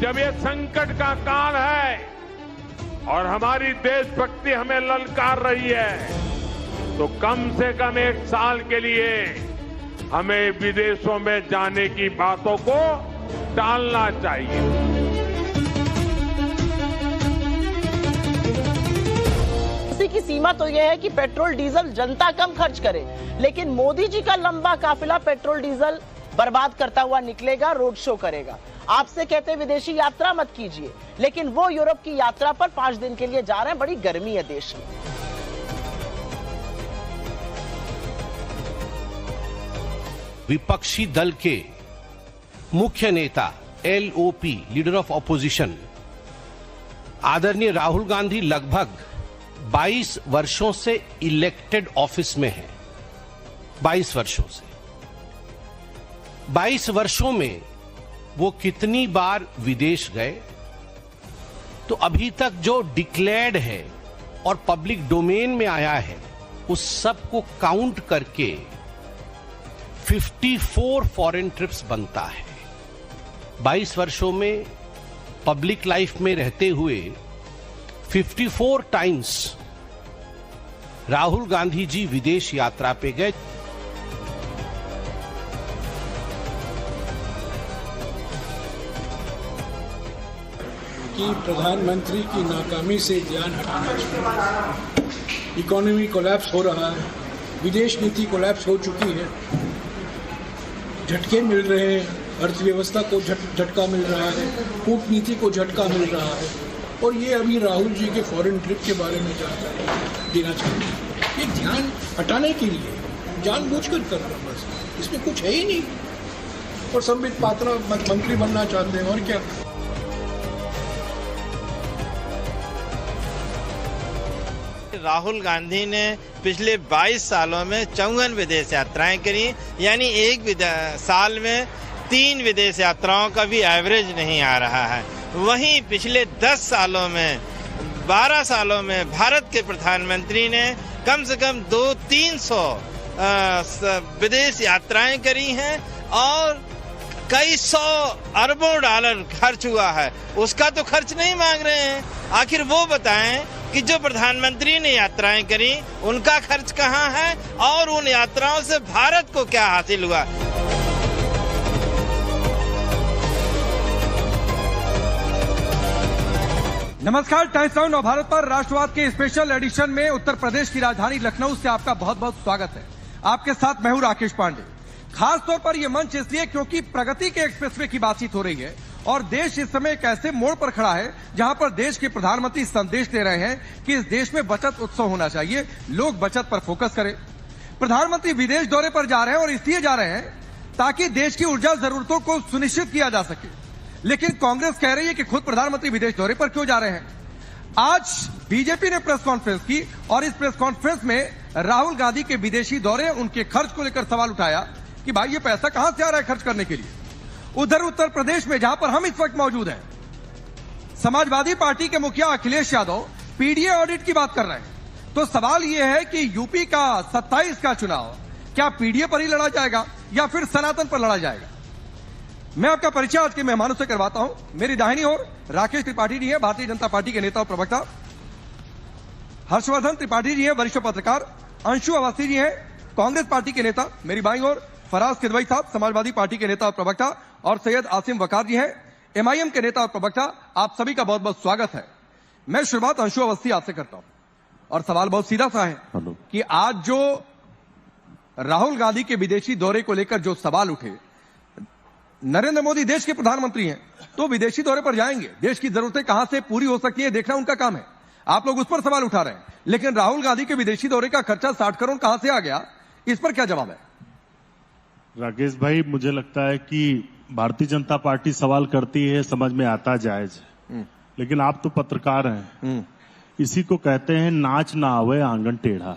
जब ये संकट का काल है और हमारी देशभक्ति हमें ललकार रही है, तो कम से कम 1 साल के लिए हमें विदेशों में जाने की बातों को टालना चाहिए। की सीमा तो यह है कि पेट्रोल डीजल जनता कम खर्च करे, लेकिन मोदी जी का लंबा काफिला पेट्रोल डीजल बर्बाद करता हुआ निकलेगा, रोड शो करेगा। आपसे कहते हैं विदेशी यात्रा मत कीजिए, लेकिन वो यूरोप की यात्रा पर 5 दिन के लिए जा रहे हैं। बड़ी गर्मी है देश में। विपक्षी दल के मुख्य नेता LOP लीडर ऑफ ऑपोजिशन आदरणीय राहुल गांधी लगभग 22 वर्षों से इलेक्टेड ऑफिस में है। 22 वर्षों से 22 वर्षों में वो कितनी बार विदेश गए, तो अभी तक जो डिक्लेयर्ड है और पब्लिक डोमेन में आया है उस सब को काउंट करके 54 फॉरेन ट्रिप्स बनता है। 22 वर्षों में पब्लिक लाइफ में रहते हुए 54 टाइम्स राहुल गांधी जी विदेश यात्रा पे गए। कि प्रधानमंत्री की नाकामी से ध्यान हटाना चाहिए। इकोनॉमी कोलैप्स हो रहा है, विदेश नीति कोलैप्स हो चुकी है, झटके मिल रहे हैं, अर्थव्यवस्था को झटका मिल रहा है, कूटनीति को झटका मिल रहा है, और ये अभी राहुल जी के फॉरेन ट्रिप के बारे में जानकारी देना चाहिए। ये ध्यान हटाने के लिए जानबूझकर कर रहा है, बस इसमें कुछ है ही नहीं। और संबित पात्रा मंत्री बनना चाहते हैं, और क्या। राहुल गांधी ने पिछले 22 सालों में 54 विदेश यात्राएं करी, यानी एक साल में 3 विदेश यात्राओं का भी एवरेज नहीं आ रहा है। वहीं पिछले 10 सालों में 12 सालों में भारत के प्रधानमंत्री ने कम से कम 200-300 विदेश यात्राएं करी हैं और कई 100 अरबों डॉलर खर्च हुआ है। उसका तो खर्च नहीं मांग रहे हैं। आखिर वो बताएं कि जो प्रधानमंत्री ने यात्राएं करी उनका खर्च कहाँ है और उन यात्राओं से भारत को क्या हासिल हुआ। नमस्कार, टाइम्स नाउ नवभारत पर राष्ट्रवाद के स्पेशल एडिशन में उत्तर प्रदेश की राजधानी लखनऊ से आपका बहुत बहुत स्वागत है। आपके साथ मैं हूं राकेश पांडे। खास तौर पर यह मंच इसलिए क्योंकि प्रगति के एक्सप्रेसवे की बातचीत हो रही है और देश इस समय एक ऐसे मोड़ पर खड़ा है जहां पर देश के प्रधानमंत्री संदेश दे रहे हैं कि इस देश में बचत उत्सव होना चाहिए, लोग बचत पर फोकस करें। प्रधानमंत्री विदेश दौरे पर जा रहे हैं और इसलिए जा रहे हैं ताकि देश की ऊर्जा जरूरतों को सुनिश्चित किया जा सके। लेकिन कांग्रेस कह रही है कि खुद प्रधानमंत्री विदेश दौरे पर क्यों जा रहे हैं। आज बीजेपी ने प्रेस कॉन्फ्रेंस की और इस प्रेस कॉन्फ्रेंस में राहुल गांधी के विदेशी दौरे, उनके खर्च को लेकर सवाल उठाया कि भाई ये पैसा कहां से आ रहा है खर्च करने के लिए। उधर उत्तर प्रदेश में जहां पर हम इस वक्त मौजूद हैं, समाजवादी पार्टी के मुखिया अखिलेश यादव पीडीए ऑडिट की बात कर रहे हैं। तो सवाल यह है कि यूपी का 27 का चुनाव क्या पीडीए पर ही लड़ा जाएगा या फिर सनातन पर लड़ा जाएगा। मैं आपका परिचय आज के मेहमानों से करवाता हूं। मेरी दाहिनी ओर राकेश त्रिपाठी जी हैं, भारतीय जनता पार्टी के नेता और प्रवक्ता। हर्षवर्धन त्रिपाठी जी हैं, वरिष्ठ पत्रकार। अंशु अवस्थी जी हैं, कांग्रेस पार्टी के नेता। मेरी बाईं ओर फराज किदवई साहब, समाजवादी पार्टी के नेता और प्रवक्ता। और सैयद आसिम वकार जी हैं, एमआईएम के नेता और प्रवक्ता। आप सभी का बहुत बहुत स्वागत है। मैं शुरुआत अंशु अवस्थी आपसे करता हूं और सवाल बहुत सीधा सा है कि आज जो राहुल गांधी के विदेशी दौरे को लेकर जो सवाल उठे, नरेंद्र मोदी देश के प्रधानमंत्री हैं तो विदेशी दौरे पर जाएंगे, देश की जरूरतें कहां से पूरी हो सकती है देखना उनका काम है। आप लोग उस पर सवाल उठा रहे हैं, लेकिन राहुल गांधी के विदेशी दौरे का खर्चा 60 करोड़ कहां से आ गया, इस पर क्या जवाब है। राकेश भाई, मुझे लगता है कि भारतीय जनता पार्टी सवाल करती है, समझ में आता जायज, लेकिन आप तो पत्रकार हैं। इसी को कहते हैं नाच ना आवे आंगन टेढ़ा।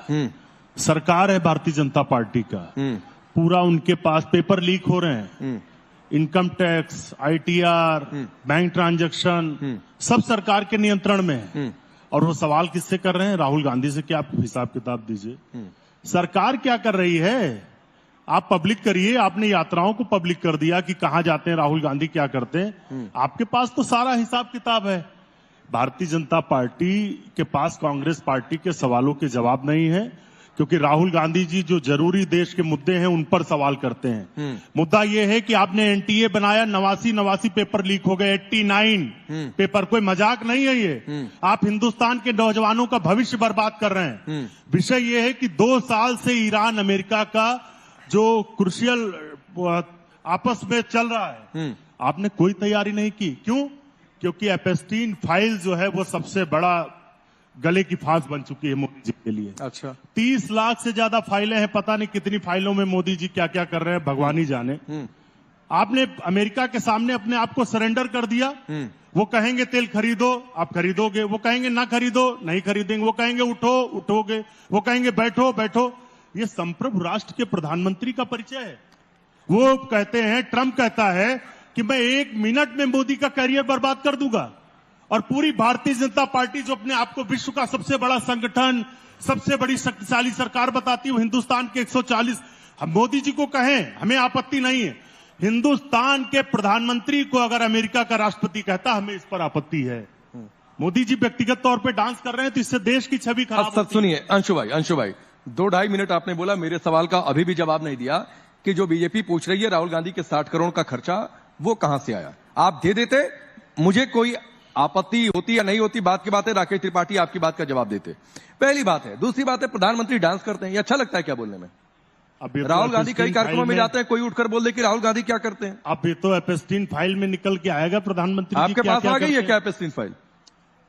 सरकार है भारतीय जनता पार्टी का, पूरा उनके पास पेपर लीक हो रहे हैं, income tax, ITR, bank transaction सब सरकार के नियंत्रण में है। और वो सवाल किससे कर रहे हैं? राहुल गांधी से। क्या आप हिसाब किताब दीजिए, सरकार क्या कर रही है। आप पब्लिक करिए। आपने यात्राओं को पब्लिक कर दिया कि कहां जाते हैं राहुल गांधी, क्या करते हैं। आपके पास तो सारा हिसाब किताब है। भारतीय जनता पार्टी के पास कांग्रेस पार्टी के सवालों के जवाब नहीं है, क्योंकि राहुल गांधी जी जो जरूरी देश के मुद्दे हैं उन पर सवाल करते हैं। मुद्दा यह है कि आपने एनटीए बनाया, 89 पेपर लीक हो गए, 89 पेपर। कोई मजाक नहीं है ये। आप हिंदुस्तान के नौजवानों का भविष्य बर्बाद कर रहे हैं। विषय यह है कि 2 साल से ईरान अमेरिका का जो क्रुशियल आपस में चल रहा है, आपने कोई तैयारी नहीं की। क्यों? क्योंकि एपेस्टीन फाइल जो है वो सबसे बड़ा गले की फांस बन चुकी है मोदी जी के लिए। अच्छा, 30 लाख से ज्यादा फाइलें हैं, पता नहीं कितनी फाइलों में मोदी जी क्या क्या कर रहे हैं, भगवान ही जाने। आपने अमेरिका के सामने अपने आप को सरेंडर कर दिया। वो कहेंगे तेल खरीदो, आप खरीदोगे। वो कहेंगे ना खरीदो, नहीं खरीदेंगे। वो कहेंगे उठो, उठोगे। वो कहेंगे बैठो, बैठो। ये संप्रभु राष्ट्र के प्रधानमंत्री का परिचय है। वो कहते हैं, ट्रंप कहता है कि मैं 1 मिनट में मोदी का करियर बर्बाद कर दूंगा। और पूरी भारतीय जनता पार्टी जो अपने आप को विश्व का सबसे बड़ा संगठन, सबसे बड़ी शक्तिशाली सरकार बताती है, वो हिंदुस्तान के 140। हम मोदी जी को कहें, हमें आपत्ति नहीं है। हिंदुस्तान के प्रधानमंत्री को अगर अमेरिका का राष्ट्रपति कहता, हमें इस पर आपत्ति है। मोदी जी व्यक्तिगत तौर पे डांस कर रहे हैं तो इससे देश की छवि खराब होती है। सुनिए अंशु भाई 2-2.5 मिनट आपने बोला, मेरे सवाल का अभी भी जवाब नहीं दिया कि जो बीजेपी पूछ रही है राहुल गांधी के 60 करोड़ का खर्चा वो कहां से आया। आप दे देते, मुझे कोई आपत्ति होती या नहीं होती, बात की बात है। राकेश त्रिपाठी आपकी बात का जवाब देते, पहली बात है। दूसरी बात है, प्रधानमंत्री डांस करते हैं, ये अच्छा लगता है क्या बोलने में? राहुल गांधी कई कार्यक्रमों में जाते हैं, कोई उठकर बोल दे कि राहुल गांधी क्या करते हैं। अब ये तो एपेस्टीन फाइल में निकल के आएगा प्रधानमंत्री। आपके पास आ गई है क्या एपेस्टीन फाइल?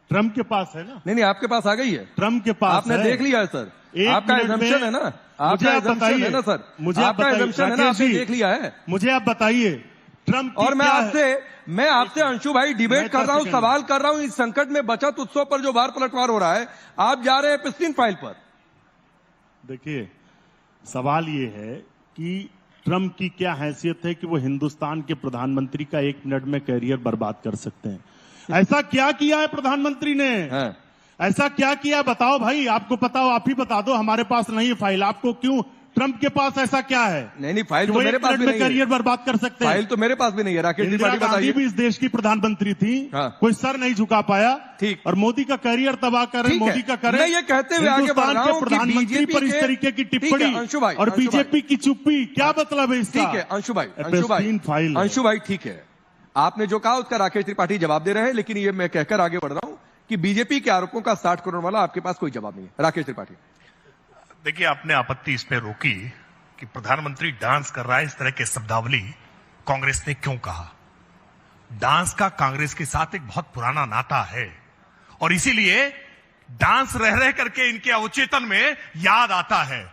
ट्रंप के पास है ना। नहीं, आपके पास आ गई है। ट्रंप के पास आपने देख लिया है सर। आपका एजम्पशन है ना, आपका एजम्पशन है ना सर, मुझे आपका एजम्पशन है ना, आपने देख लिया है। मुझे आप बताइए ट्रंप। और मैं आपसे अंशु भाई डिबेट कर रहा हूं, सवाल कर रहा हूं। इस संकट में बचत उत्सव पर जो बार पलटवार हो रहा है, आप जा रहे हैं एपेस्टीन फाइल पर। देखिए, सवाल ये है कि ट्रंप की क्या हैसियत है कि वो हिंदुस्तान के प्रधानमंत्री का 1 मिनट में कैरियर बर्बाद कर सकते हैं। ऐसा क्या किया है प्रधानमंत्री ने? ऐसा क्या किया बताओ भाई, आपको पता हो आप ही बता दो। हमारे पास नहीं है फाइल, आपको क्यों? ट्रंप के पास ऐसा क्या है? नहीं, फाइल तो मेरे पास भी नहीं है। करियर बर्बाद कर सकते हैं। फाइल तो मेरे पास भी नहीं है। राकेश त्रिपाठी बताइए। भी इस देश की प्रधानमंत्री थी, कोई सर नहीं झुका पाया। ठीक। और मोदी का करियर तबाह करें, मोदी का करें। मैं ये कहते हुए आगे बढ़ रहा हूं कि प्रधानमंत्री पर इस तरीके की टिप्पणी और बीजेपी की चुप्पी, क्या मतलब है इसका? ठीक है अंशु भाई, ठीक है। आपने जो कहा उसका राकेश त्रिपाठी जवाब दे रहे हैं, लेकिन ये मैं कहकर आगे बढ़ रहा हूं कि बीजेपी के आरोपों का 60 करोड़ वाला आपके पास कोई जवाब नहीं है। राकेश त्रिपाठी, देखिए, आपने आपत्ति इस पे रोकी कि प्रधानमंत्री डांस कर रहा है, इस तरह के शब्दावली कांग्रेस ने क्यों कहा? डांस का कांग्रेस के साथ एक बहुत पुराना नाता है और इसीलिए डांस रह रह करके इनके अवचेतन में याद आता है।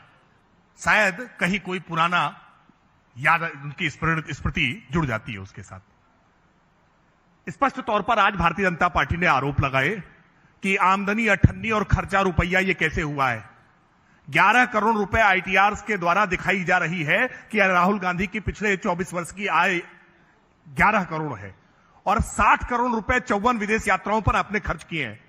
शायद कहीं कोई पुराना याद, उनकी स्मृति जुड़ जाती है उसके साथ। स्पष्ट तौर पर आज भारतीय जनता पार्टी ने आरोप लगाए कि आमदनी 98 और खर्चा रुपया ये कैसे हुआ है। 11 करोड़ रुपए आईटीआर के द्वारा दिखाई जा रही है कि राहुल गांधी की पिछले 24 वर्ष की आय 11 करोड़ है और 60 करोड़ रुपए 54 विदेश यात्राओं पर आपने खर्च किए हैं।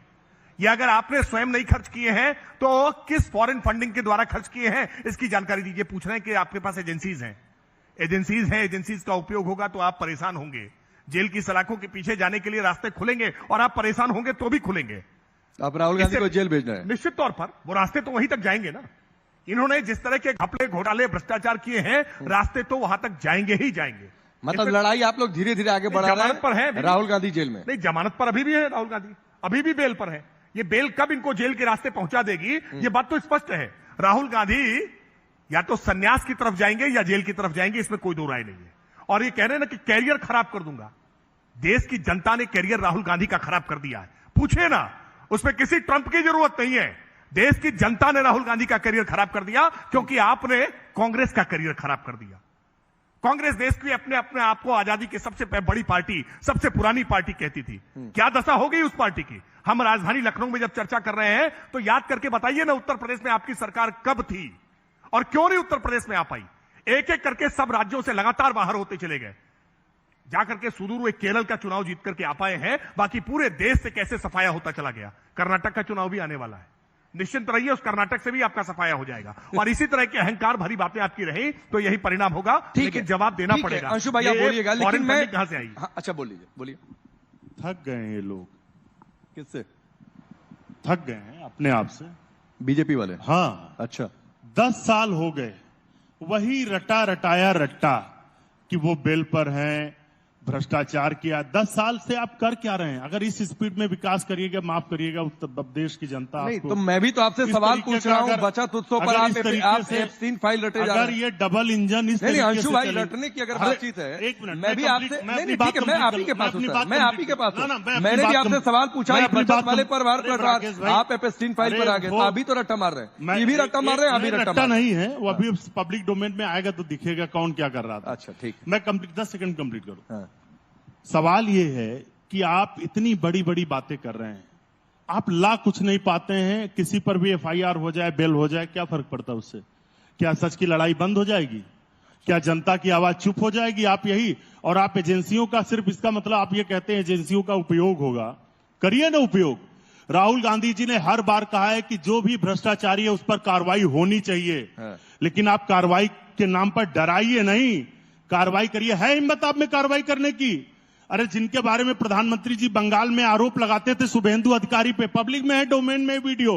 ये अगर आपने स्वयं नहीं खर्च किए हैं तो किस फॉरेन फंडिंग के द्वारा खर्च किए हैं, इसकी जानकारी दीजिए। पूछ रहे हैं कि आपके पास एजेंसीज हैं, एजेंसीज का उपयोग होगा तो आप परेशान होंगे। जेल की सलाखों के पीछे जाने के लिए रास्ते खुलेंगे और आप परेशान होंगे तो भी खुलेंगे। आप राहुल गांधी को जेल भेजना है? निश्चित तौर पर वो रास्ते तो वहीं तक जाएंगे ना। इन्होंने जिस तरह के घपले, घोटाले, भ्रष्टाचार किए हैं, रास्ते तो वहां तक जाएंगे ही जाएंगे। मतलब लड़ाई आप लोग धीरे धीरे आगे बढ़ा रहे हैं। पर है राहुल गांधी जेल में? नहीं, जमानत पर अभी भी है राहुल गांधी, अभी भी बेल पर है। ये बेल कब इनको जेल के रास्ते पहुंचा देगी, ये बात तो स्पष्ट है। राहुल गांधी या तो संन्यास की तरफ जाएंगे या जेल की तरफ जाएंगे, इसमें कोई दो राय नहीं है। और ये कह रहे हैं ना कि कैरियर खराब कर दूंगा। देश की जनता ने कैरियर राहुल गांधी का खराब कर दिया है, पूछे ना, उसमें किसी ट्रंप की जरूरत नहीं है। देश की जनता ने राहुल गांधी का करियर खराब कर दिया क्योंकि आपने कांग्रेस का करियर खराब कर दिया। कांग्रेस देश की अपने आप को आजादी की सबसे बड़ी पार्टी, सबसे पुरानी पार्टी कहती थी। क्या दशा हो गई उस पार्टी की? हम राजधानी लखनऊ में जब चर्चा कर रहे हैं तो याद करके बताइए ना, उत्तर प्रदेश में आपकी सरकार कब थी और क्यों नहीं उत्तर प्रदेश में आ पाई? एक एक करके सब राज्यों से लगातार बाहर होते चले गए, जाकर के सुदूर एक केरल का चुनाव जीत करके आ पाए हैं। बाकी पूरे देश से कैसे सफाया होता चला गया। कर्नाटक का चुनाव भी आने वाला है, निश्चिंत रहिए, उस कर्नाटक से भी आपका सफाया हो जाएगा। और इसी तरह की अहंकार भरी बातें आपकी रही तो यही परिणाम होगा, लेकिन जवाब देना पड़ेगा। अंशु भाई आप बोलिएगा, लेकिन मैं कहां से आई? हाँ, अच्छा बोलिए। थक गए हैं ये लोग। किससे थक गए हैं? अपने आप से। बीजेपी वाले? हाँ। अच्छा, 10 साल हो गए वही रटाया रट्टा कि वो बेल पर हैं, भ्रष्टाचार किया। 10 साल से आप कर क्या रहे हैं? अगर इस स्पीड में विकास करिएगा, माफ करिएगा, उत्तर प्रदेश की जनता नहीं आपको तो मैं भी तो आपसे सवाल पूछ रहा हूँ, बचत उत्सव पर आप एप्स्टीन फाइल रटे जा रहे हैं। अगर ये डबल इंजन इस नहीं अंशु भाई, रटने की अगर बातचीत है, एक मिनट, मैं भी आपसे नहीं ठीक है, मैं आप ही के पास हूं सर, मैं आप ही के पास हूं। मैंने भी आपसे सवाल पूछा, बचत वाले पर आप एप्स्टीन फाइल पर आ गए, अभी तो रट्टा मार रहे हैं, ये भी रट्टा मार रहे हैं, अभी रट्टा नहीं है वो, अभी पब्लिक डोमेन में आएगा तो दिखेगा कौन क्या कर रहा था। अच्छा ठीक है, मैं 10 सेकंड कंप्लीट करूं। सवाल ये है कि आप इतनी बड़ी बड़ी बातें कर रहे हैं, आप ला कुछ नहीं पाते हैं। किसी पर भी FIR हो जाए, बेल हो जाए, क्या फर्क पड़ता है उससे? क्या सच की लड़ाई बंद हो जाएगी? क्या जनता की आवाज चुप हो जाएगी? आप यही, और आप एजेंसियों का सिर्फ इसका मतलब आप ये कहते हैं एजेंसियों का उपयोग होगा, करिए ना उपयोग। राहुल गांधी जी ने हर बार कहा है कि जो भी भ्रष्टाचारी है उस पर कार्रवाई होनी चाहिए, लेकिन आप कार्रवाई के नाम पर डराइए नहीं, कार्रवाई करिए। है हिम्मत आप में कार्रवाई करने की? अरे जिनके बारे में प्रधानमंत्री जी बंगाल में आरोप लगाते थे शुभेंदु अधिकारी पे, पब्लिक में है, डोमेन में वीडियो,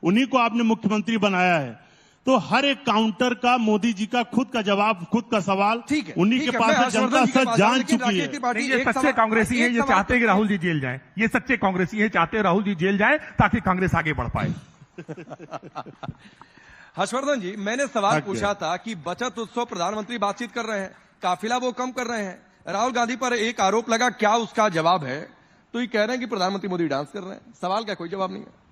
उन्हीं को आपने मुख्यमंत्री बनाया है। तो हर एक काउंटर का मोदी जी का खुद का जवाब, खुद का सवाल उन्हीं के पास है। जनता सच जान चुकी है। ये सच्चे कांग्रेसी हैं, ये चाहते हैं कि राहुल जी जेल जाएं। ये सच्चे कांग्रेसी हैं, चाहते हैं राहुल जी जेल जाएं ताकि कांग्रेस आगे बढ़ पाए। हर्षवर्धन जी, मैंने सवाल पूछा था कि बचत उत्सव प्रधानमंत्री बातचीत कर रहे हैं, काफिला वो कम कर रहे हैं, राहुल गांधी पर एक आरोप लगा, क्या उसका जवाब है? तो ये कह रहे हैं कि प्रधानमंत्री मोदी डांस कर रहे हैं। सवाल का कोई जवाब नहीं है।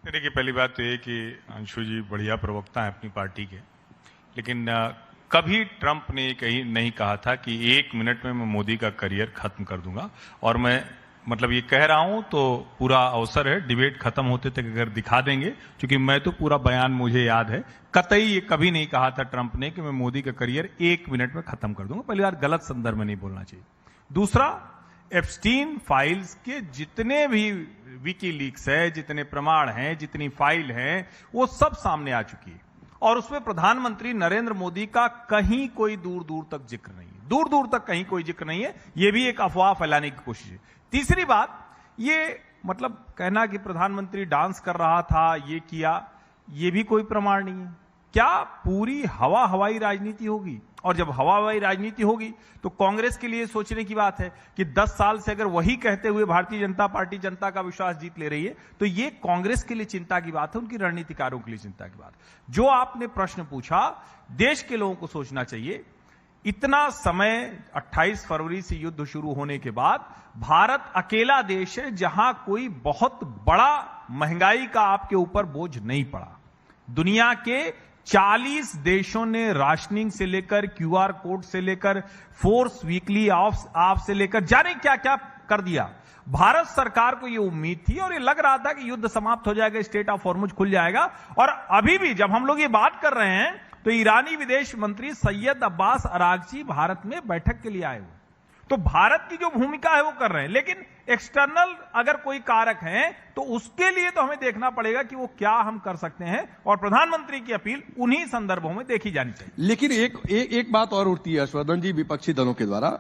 देखिए, पहली बात तो ये कि अंशु जी बढ़िया प्रवक्ता है अपनी पार्टी के, लेकिन कभी ट्रंप ने कहीं नहीं कहा था कि 1 मिनट में मैं मोदी का करियर खत्म कर दूंगा। और मैं मतलब ये कह रहा हूं तो पूरा अवसर है, डिबेट खत्म होते तक अगर दिखा देंगे, क्योंकि मैं तो पूरा बयान मुझे याद है। कतई ये कभी नहीं कहा था ट्रंप ने कि मैं मोदी का करियर 1 मिनट में खत्म कर दूंगा। पहली बार गलत संदर्भ में नहीं बोलना चाहिए। दूसरा, एप्स्टीन फाइल्स के जितने भी विकीलीक्स है, जितने प्रमाण हैं, जितनी फाइल हैं, वो सब सामने आ चुकी है और उसमें प्रधानमंत्री नरेंद्र मोदी का कहीं कोई दूर दूर तक जिक्र नहीं है, दूर दूर तक कहीं कोई जिक्र नहीं है। ये भी एक अफवाह फैलाने की कोशिश है। तीसरी बात, ये मतलब कहना कि प्रधानमंत्री डांस कर रहा था, ये किया, ये भी कोई प्रमाण नहीं है। क्या पूरी हवाई राजनीति होगी? और जब हवाई राजनीति होगी तो कांग्रेस के लिए सोचने की बात है कि 10 साल से अगर वही कहते हुए भारतीय जनता पार्टी जनता का विश्वास जीत ले रही है, तो ये कांग्रेस के लिए चिंता की बात है, उनकी रणनीतिकारों के लिए चिंता की बात। जो आपने प्रश्न पूछा, देश के लोगों को सोचना चाहिए। इतना समय 28 फरवरी से युद्ध शुरू होने के बाद भारत अकेला देश है जहां कोई बहुत बड़ा महंगाई का आपके ऊपर बोझ नहीं पड़ा। दुनिया के 40 देशों ने राशनिंग से लेकर, QR कोड से लेकर, फोर्स वीकली ऑफ से लेकर जाने क्या क्या कर दिया। भारत सरकार को यह उम्मीद थी और ये लग रहा था कि युद्ध समाप्त हो जाएगा, स्टेट ऑफ हॉर्मुज खुल जाएगा। और अभी भी जब हम लोग ये बात कर रहे हैं तो ईरानी विदेश मंत्री सैयद अब्बास अरागची भारत में बैठक के लिए आए हुए। तो भारत की जो भूमिका है वो कर रहे हैं, लेकिन एक्सटर्नल अगर कोई कारक हैं तो उसके लिए तो हमें देखना पड़ेगा कि वो क्या हम कर सकते हैं, और प्रधानमंत्री की अपील उन्हीं संदर्भों में देखी जानी चाहिए। लेकिन एक बात और उठती है हर्षवर्धन जी, विपक्षी दलों के द्वारा,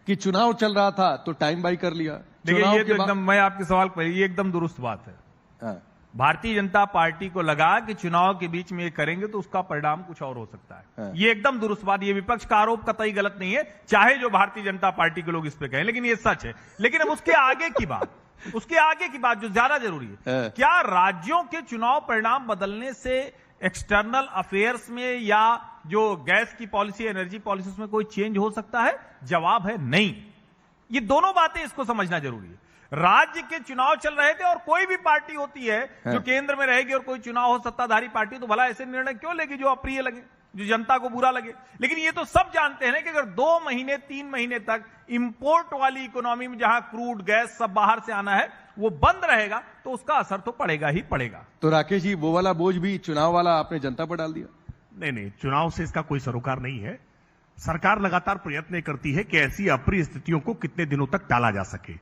कि चुनाव चल रहा था तो टाइम बाई कर लिया। देखिए, ये तो एकदम, मैं आपके सवाल पर, ये एकदम दुरुस्त बात है। भारतीय जनता पार्टी को लगा कि चुनाव के बीच में ये करेंगे तो उसका परिणाम कुछ और हो सकता है। ये एकदम दुरुस्त बात, ये विपक्ष का आरोप कतई गलत नहीं है, चाहे जो भारतीय जनता पार्टी के लोग इस पे कहें, लेकिन ये सच है। लेकिन अब उसके आगे की बात जो ज्यादा जरूरी है, क्या राज्यों के चुनाव परिणाम बदलने से एक्सटर्नल अफेयर्स में या जो गैस की पॉलिसी, एनर्जी पॉलिसी में कोई चेंज हो सकता है? जवाब है नहीं। ये दोनों बातें इसको समझना जरूरी है। राज्य के चुनाव चल रहे थे और कोई भी पार्टी होती है जो केंद्र में रहेगी और कोई चुनाव हो सत्ताधारी पार्टी, तो भला ऐसे निर्णय क्यों लेगी जो अप्रिय लगे, जो जनता को बुरा लगे। लेकिन ये तो सब जानते हैं कि अगर 2 महीने 3 महीने तक इंपोर्ट वाली इकोनॉमी में जहां क्रूड गैस सब बाहर से आना है वो बंद रहेगा तो उसका असर तो पड़ेगा ही पड़ेगा। तो राकेश जी, वो वाला बोझ भी चुनाव वाला आपने जनता पर डाल दिया? नहीं, चुनाव से इसका कोई सरोकार नहीं है। सरकार लगातार प्रयत्न करती है कि ऐसी अप्रिय स्थितियों को कितने दिनों तक टाला जा सके,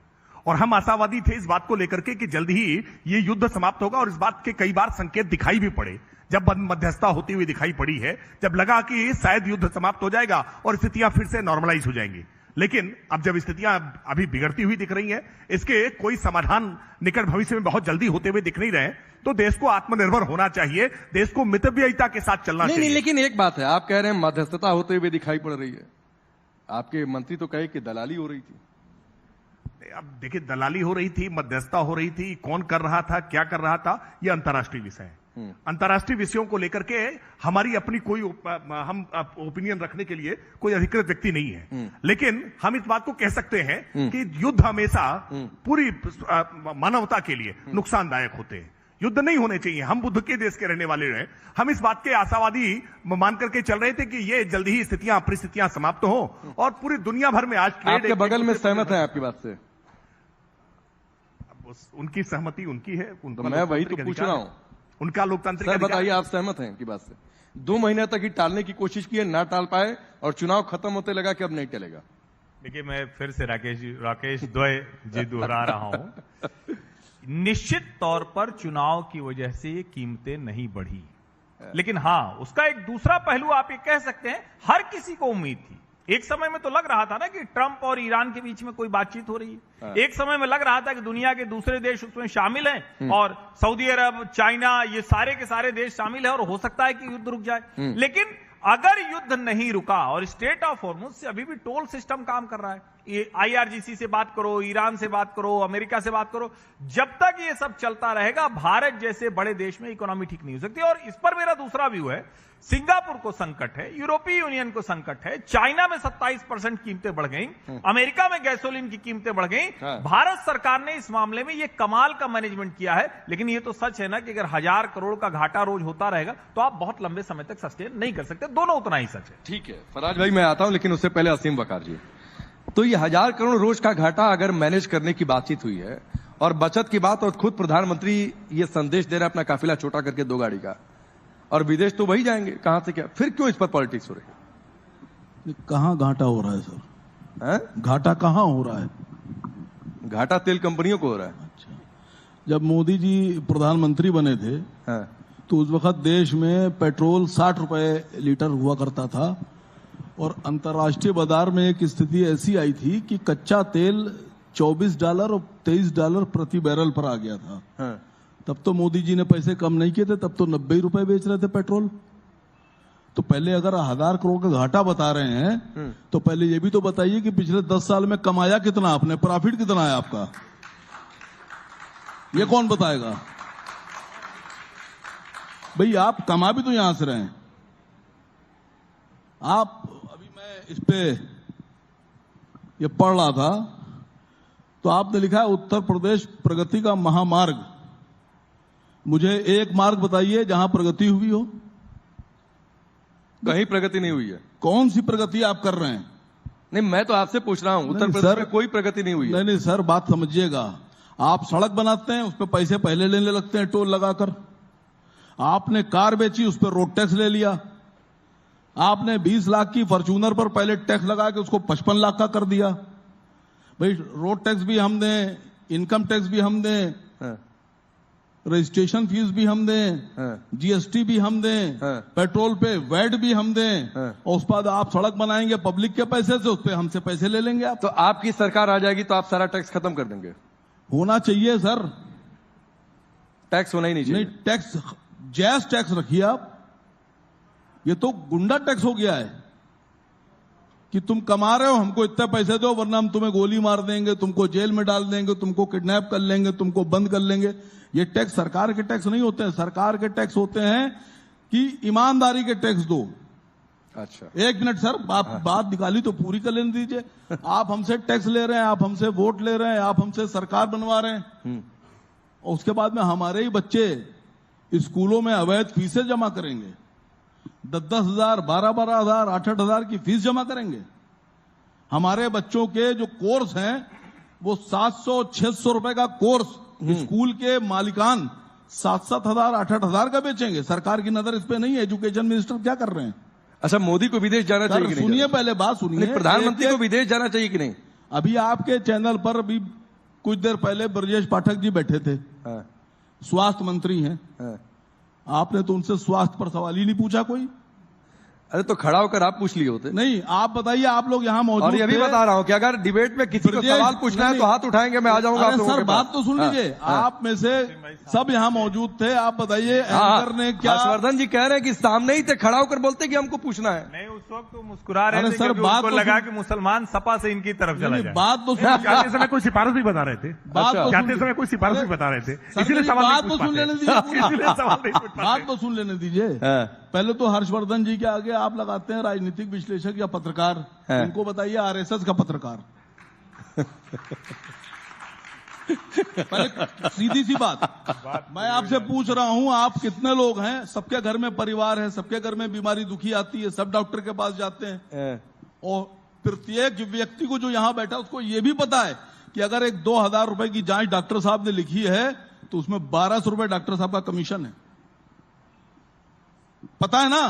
और हम आशावादी थे इस बात को लेकर के कि जल्द ही ये युद्ध समाप्त होगा, और इस बात के कई बार संकेत दिखाई भी पड़े। जब मध्यस्थता होती हुई दिखाई पड़ी है, जब लगा कि शायद युद्ध समाप्त हो जाएगा और स्थितियां फिर से नॉर्मलाइज हो जाएंगी, लेकिन अब जब स्थितियां अभी बिगड़ती हुई दिख रही हैं, इसके कोई समाधान निकट भविष्य में बहुत जल्दी होते हुए दिख नहीं रहे, तो देश को आत्मनिर्भर होना चाहिए, देश को मितव्ययिता के साथ चलना चाहिए। नहीं, लेकिन एक बात है, आप कह रहे हैं मध्यस्थता होते हुए दिखाई पड़ रही है, आपके मंत्री तो कहे कि दलाली हो रही थी। अब देखिए, दलाली हो रही थी, मध्यस्थता हो रही थी, कौन कर रहा था, क्या कर रहा था, यह अंतर्राष्ट्रीय विषय है। अंतर्राष्ट्रीय विषयों को लेकर के हमारी अपनी कोई हम ओपिनियन रखने के लिए कोई अधिकृत व्यक्ति नहीं है, लेकिन हम इस बात को कह सकते हैं कि युद्ध हमेशा पूरी मानवता के लिए नुकसानदायक होते हैं। युद्ध नहीं होने चाहिए। हम बुद्ध के देश के रहने वाले रहे, हम इस बात के आशावादी मान करके चल रहे थे कि ये जल्दी ही स्थितियां परिस्थितियां समाप्त हो और पूरी दुनिया भर में आज आपके बगल में सहमत है आपकी बात से? उनकी सहमति उनकी है, तो मैं वही तो पूछ रहा हूं, उनका लोकतांत्रिक सर बताइए, आप सहमत हैं की बात से? 2 महीने तक ही टालने की कोशिश की है, ना टाल पाए और चुनाव खत्म होते लगा कि अब नहीं टलेगा। देखिए, मैं फिर से राकेश द्वय जी दोहरा रहा हूं। निश्चित तौर पर चुनाव की वजह से ये कीमतें नहीं बढ़ी, लेकिन हां, उसका एक दूसरा पहलू आप ये कह सकते हैं, हर किसी को उम्मीद थी। एक समय में तो लग रहा था ना कि ट्रंप और ईरान के बीच में कोई बातचीत हो रही है। एक समय में लग रहा था कि दुनिया के दूसरे देश उसमें शामिल हैं और सऊदी अरब, चाइना, ये सारे के सारे देश शामिल हैं और हो सकता है कि युद्ध रुक जाए। लेकिन अगर युद्ध नहीं रुका और स्टेट ऑफ हॉर्मुज से अभी भी टोल सिस्टम काम कर रहा है, ये IRGC से बात करो, ईरान से बात करो, अमेरिका से बात करो, जब तक ये सब चलता रहेगा भारत जैसे बड़े देश में इकोनॉमी ठीक नहीं हो सकती। और इस पर मेरा दूसरा व्यू है, सिंगापुर को संकट है, यूरोपीय यूनियन को संकट है, चाइना में 27% कीमतें बढ़ गई, अमेरिका में गैसोलीन की कीमतें बढ़ गई। भारत सरकार ने इस मामले में ये कमाल का मैनेजमेंट किया है, लेकिन ये तो सच है ना कि अगर 1000 करोड़ का घाटा रोज होता रहेगा तो आप बहुत लंबे समय तक सस्टेन नहीं कर सकते। दोनों उतना ही सच है। ठीक है फराज भाई, मैं आता हूं, लेकिन उससे पहले असीम वकार जी, तो ये 1000 करोड़ रोज का घाटा अगर मैनेज करने की बातचीत हुई है और बचत की बात, और खुद प्रधानमंत्री ये संदेश दे रहे हैं अपना काफिला छोटा करके 2 गाड़ी का, और विदेश तो वही जाएंगे, कहां से क्या, फिर क्यों इस पर पॉलिटिक्स हो रही है? कहां घाटा हो रहा है सर? घाटा कहां हो रहा है? घाटा तेल कंपनियों को हो रहा है। अच्छा, जब मोदी जी प्रधानमंत्री बने थे तो उस वक्त देश में पेट्रोल 60 रुपए लीटर हुआ करता था और अंतर्राष्ट्रीय बाजार में एक स्थिति ऐसी आई थी कि कच्चा तेल $24 और $23 प्रति बैरल पर आ गया था। तब तो मोदी जी ने पैसे कम नहीं किए थे, तब तो 90 रुपए बेच रहे थे पेट्रोल। तो पहले अगर 1000 करोड़ का घाटा बता रहे हैं तो पहले ये भी तो बताइए कि पिछले 10 साल में कमाया कितना आपने, प्रॉफिट कितना है आपका, ये कौन बताएगा? भाई आप कमा भी तो यहां से रहे हैं। आप अभी मैं इस पे ये पढ़ रहा था तो आपने लिखा है उत्तर प्रदेश प्रगति का महामार्ग। मुझे एक मार्ग बताइए जहां प्रगति हुई हो। कहीं प्रगति नहीं हुई है। कौन सी प्रगति आप कर रहे हैं? नहीं, मैं तो आपसे पूछ रहा हूं, उत्तर प्रदेश में कोई प्रगति नहीं हुई है। नहीं सर, बात समझिएगा। आप सड़क बनाते हैं, उस पर पैसे पहले लेने लगते हैं टोल लगाकर। आपने कार बेची, उस पर रोड टैक्स ले लिया। आपने 20 लाख की फॉर्च्यूनर पर पहले टैक्स लगा के उसको 55 लाख का कर दिया। भाई रोड टैक्स भी हम दें, इनकम टैक्स भी हम दें, रजिस्ट्रेशन फीस भी हम दें, GST भी हम दें, पेट्रोल पे वैट भी हम दें, और उस बाद आप सड़क बनाएंगे पब्लिक के पैसे से, उस पर हमसे पैसे ले लेंगे आप। तो आपकी सरकार आ जाएगी तो आप सारा टैक्स खत्म कर देंगे? होना चाहिए सर, टैक्स होना ही नहीं चाहिए। नहीं, टैक्स जैस टैक्स रखिए आप। ये तो गुंडा टैक्स हो गया है कि तुम कमा रहे हो, हमको इतने पैसे दो वरना हम तुम्हें गोली मार देंगे, तुमको जेल में डाल देंगे, तुमको किडनैप कर लेंगे, तुमको बंद कर लेंगे। ये टैक्स सरकार के टैक्स नहीं होते हैं। सरकार के टैक्स होते हैं कि ईमानदारी के टैक्स दो। अच्छा, 1 मिनट सर, बात निकाली तो पूरी कर लेने दीजिए। आप हमसे टैक्स ले रहे हैं, आप हमसे वोट ले रहे हैं, आप हमसे सरकार बनवा रहे हैं, और उसके बाद में हमारे ही बच्चे स्कूलों में अवैध फीसें जमा करेंगे। 10-10 हजार, 12-12 हजार, 8-8 हजार की फीस जमा करेंगे। हमारे बच्चों के जो कोर्स हैं वो 700-600 रुपए का कोर्स स्कूल के मालिकान 7-7 हजार, 8-8 हजार का बेचेंगे। सरकार की नजर इस पे नहीं है। एजुकेशन मिनिस्टर क्या कर रहे हैं? अच्छा, मोदी को विदेश जाना चाहिए कि नहीं? सुनिए, पहले बात सुनिए। प्रधानमंत्री को विदेश जाना चाहिए कि नहीं? अभी आपके चैनल पर अभी कुछ देर पहले ब्रजेश पाठक जी बैठे थे, स्वास्थ्य मंत्री हैं, आपने तो उनसे स्वास्थ्य पर सवाल ही नहीं पूछा कोई। अरे तो खड़ा होकर आप पूछ लिए होते। नहीं, आप बताइए, आप लोग यहाँ मौजूद और ये भी बता रहा हूँ कि अगर डिबेट में किसी को सवाल पूछना है तो हाथ उठाएंगे, मैं आ जाऊंगा आप लोगों सर के पास। बात तो सुन लीजिए, आप में से सब यहाँ मौजूद थे, आप बताइए एंकर ने क्या। हर्षवर्धन जी कह रहे हैं कि सामने ही थे, खड़ा होकर बोलते कि हमको पूछना है। नहीं, उस वक्त तो मुस्कुरा रहे थे सर, क्योंकि बात उनको तो लगा कि मुसलमान सपा से इनकी तरफ चला जाए। बात तो जाते समय कोई सिफारिश भी बता रहे थे, जाते समय कोई सिफारिश भी बता रहे थे, इसीलिए सवाल बात तो सुन लेने दीजिए, बात तो सुन लेने दीजिए। पहले तो हर्षवर्धन जी के आगे आप लगाते हैं राजनीतिक विश्लेषक या पत्रकार, उनको बताइए आरएसएस का पत्रकार। पहले सीधी सी बात, मैं आपसे पूछ रहा हूं, आप कितने लोग हैं? सबके घर में परिवार है, सबके घर में बीमारी दुखी आती है, सब डॉक्टर के पास जाते हैं, और प्रत्येक व्यक्ति को जो यहां बैठा उसको यह भी पता है कि अगर एक 2000 रुपए की जांच डॉक्टर साहब ने लिखी है तो उसमें 1200 रुपए डॉक्टर साहब का कमीशन है, पता है ना?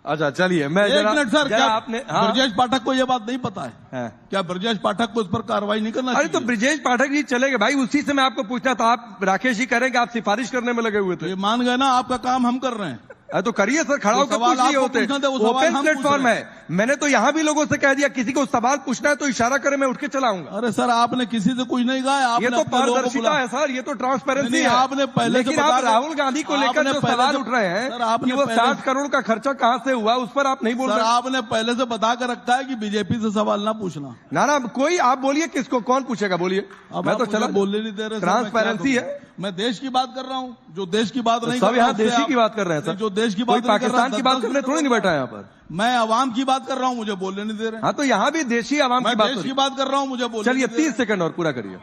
अच्छा चलिए, मैं एक मिनट सर, क्या आपने ब्रजेश पाठक को यह बात नहीं पता है? क्या ब्रजेश पाठक को इस पर कार्रवाई नहीं करना चाहिए? अरे तो ब्रजेश पाठक जी चले गए भाई, उसी से मैं आपको पूछना था। आप राकेश जी कह रहे हैं कि आप सिफारिश करने में लगे हुए थे। ये मान गए ना, आपका काम हम कर रहे हैं। तो करिए सर, खड़ा होकर पूछ लिए होते। ओपन प्लेटफॉर्म है, मैंने तो यहाँ भी लोगों से कह दिया किसी को सवाल पूछना है तो इशारा करे, मैं उठ के चलाऊंगा। अरे सर, आपने किसी से कुछ नहीं कहा, ये तो पारदर्शिता है सर, ये तो ट्रांसपेरेंसी है। आपने पहले लेकिन आप राहुल गांधी को लेकर जो सवाल उठ रहे हैं कि वो 60 करोड़ का खर्चा कहां से हुआ, उस पर आप नहीं बोल रहे। आपने पहले से बता कर रखा है कि बीजेपी से सवाल ना पूछना। ना कोई, आप बोलिए किसको, कौन पूछेगा, बोलिए। मैं तो चला बोलने नहीं दे रहे, ट्रांसपेरेंसी है। मैं देश की बात कर रहा हूँ, जो देश की बात नहीं, सब यहाँ देश की बात कर रहे हैं सर, जो देश की बात, पाकिस्तान की बात करने थोड़ी नहीं बैठा है यहाँ पर। मैं आवाम की बात कर रहा हूँ, मुझे बोलने नहीं दे रहे। हाँ तो यहाँ भी देशी आवाम की बात, देश की बात कर रहा हूँ, मुझे बोलने। चलिए 30 सेकंड और पूरा करिए।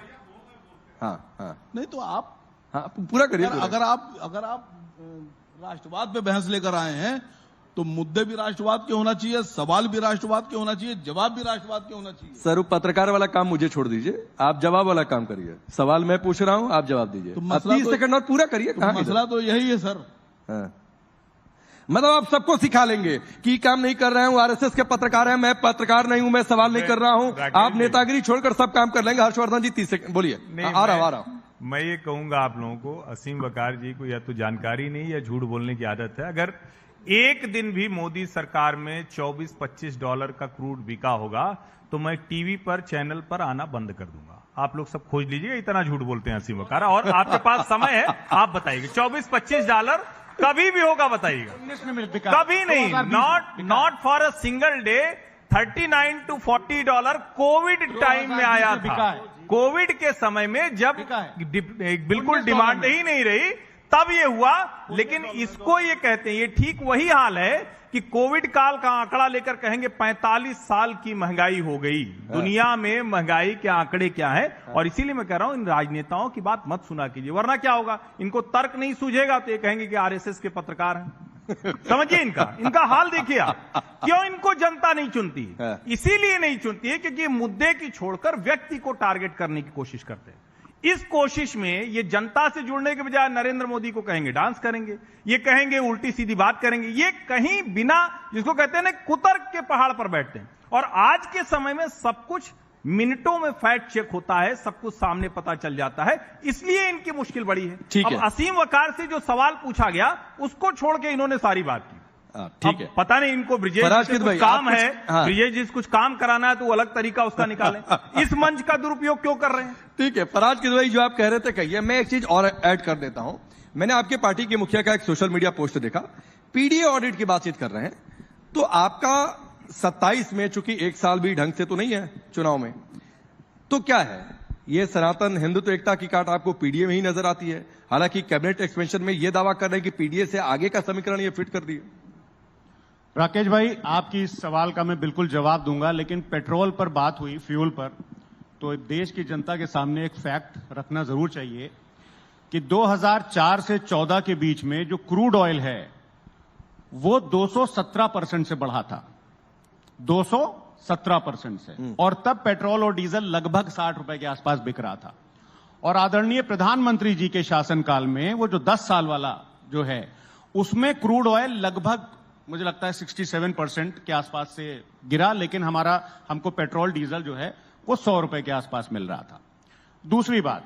हाँ नहीं तो आप पूरा करिए। अगर आप राष्ट्रवाद पे बहस लेकर आए हैं तो मुद्दे भी राष्ट्रवाद के होना चाहिए, सवाल भी राष्ट्रवाद के होना चाहिए, जवाब भी राष्ट्रवाद के होना चाहिए। सर, पत्रकार वाला काम मुझे छोड़ दीजिए, आप जवाब वाला काम करिए। सवाल मैं पूछ रहा हूं, आप जवाब दीजिए। तो 30 सेकंड और पूरा करिए। मसला तो यही है सर। मतलब आप सबको सिखा लेंगे कि काम नहीं कर रहे हूं, आरएसएस के पत्रकार हैं, मैं पत्रकार नहीं हूं, मैं सवाल नहीं कर रहा हूं, आप नेतागिरी छोड़कर सब काम कर लेंगे। हर्षवर्धन जी 30 सेकंड बोलिए। आ रहा हूं। मैं ये कहूंगा आप लोगों को, असीम वकार जी को या तो जानकारी नहीं या झूठ बोलने की आदत है। अगर एक दिन भी मोदी सरकार में $24-25 का क्रूड बिका होगा तो मैं टीवी पर, चैनल पर आना बंद कर दूंगा। आप लोग सब खोज लीजिए, इतना झूठ बोलते हैं असीम वकार। और आपके पास समय है, आप बताइए $24-25 कभी भी होगा, बताइएगा। कभी नहीं, not for a single day. $39 to $40 Covid time में आया था। कोविड के समय में जब बिल्कुल डिमांड ही नहीं रही तब ये हुआ। लेकिन इसको ये कहते हैं, ये ठीक वही हाल है कि कोविड काल का आंकड़ा लेकर कहेंगे 45 साल की महंगाई हो गई। दुनिया में महंगाई के आंकड़े क्या है? और इसीलिए मैं कह रहा हूं, इन राजनेताओं की बात मत सुना कीजिए, वरना क्या होगा, इनको तर्क नहीं सूझेगा तो ये कहेंगे कि आरएसएस के पत्रकार हैं। समझिए इनका हाल देखिए आप। क्यों इनको जनता नहीं चुनती? इसीलिए नहीं चुनती है क्योंकि मुद्दे की छोड़कर व्यक्ति को टारगेट करने की कोशिश करते हैं। इस कोशिश में ये जनता से जुड़ने के बजाय नरेंद्र मोदी को कहेंगे डांस करेंगे, ये कहेंगे उल्टी सीधी बात करेंगे, ये कहीं बिना, जिसको कहते हैं ना, कुतर्क के पहाड़ पर बैठते हैं। और आज के समय में सब कुछ मिनटों में फैक्ट चेक होता है, सब कुछ सामने पता चल जाता है, इसलिए इनकी मुश्किल बड़ी है। अब असीम वकार से जो सवाल पूछा गया उसको छोड़ के इन्होंने सारी बात की। ठीक है, पता नहीं इनको ब्रिजेश जी कुछ काम है, ब्रिजेश जी कुछ काम कराना है तो वो अलग तरीका उसका निकालें। इस मंच का दुरुपयोग क्यों कर रहे हैं? ठीक है, फराज किदवई जो आप कह रहे थे कहिए। मैं एक चीज और ऐड कर देता हूं। मैंने आपके पार्टी के मुखिया का एक सोशल मीडिया पोस्ट देखा, पीडीए ऑडिट की बातचीत कर रहे हैं। तो आपका 27 में, चूंकि एक साल भी ढंग से तो नहीं है चुनाव में, तो क्या है ये सनातन हिंदुत्व एकता की काट आपको पीडीए में ही नजर आती है? हालांकि कैबिनेट एक्सपेंशन में यह दावा कर रहे हैं कि पीडीए से आगे का समीकरण ये फिट कर दिए। राकेश भाई, आपकी इस सवाल का मैं बिल्कुल जवाब दूंगा, लेकिन पेट्रोल पर बात हुई, फ्यूल पर, तो देश की जनता के सामने एक फैक्ट रखना जरूर चाहिए कि 2004 से 14 के बीच में जो क्रूड ऑयल है वो 217% से बढ़ा था, 217% से, और तब पेट्रोल और डीजल लगभग 60 रुपए के आसपास बिक रहा था। और आदरणीय प्रधानमंत्री जी के शासनकाल में वो जो 10 साल वाला जो है उसमें क्रूड ऑयल लगभग, मुझे लगता है 67% के आसपास से गिरा, लेकिन हमको पेट्रोल डीजल जो है वो 100 रुपए के आसपास मिल रहा था। दूसरी बात,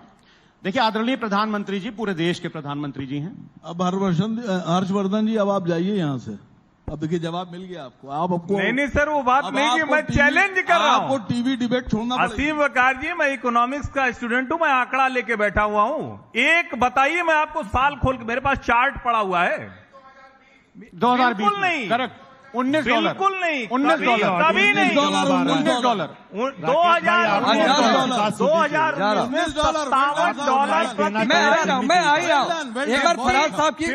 देखिए आदरणीय प्रधानमंत्री जी पूरे देश के प्रधानमंत्री जी हैं। अब हर्षवर्धन जी अब आप जाइए यहां से। अब देखिए जवाब मिल गया आपको। आपको नहीं सर वो बात नहीं कि मैं चैलेंज कर रहा हूं। आपको टीवी डिबेट छोड़ना पड़ेगा। असीम वकार जी, मैं इकोनॉमिक्स का स्टूडेंट हूं, मैं आंकड़ा लेके बैठा हुआ हूं। एक बताइए, मैं आपको साल खोल के, मेरे पास चार्ट पड़ा हुआ है। 2020 बिल्कुल नहीं, करेक्ट, $19 बिल्कुल नहीं, $19 कभी नहीं, $19 $2000 में $57 मैं आ रहा हूं। एक बार फराज साहब की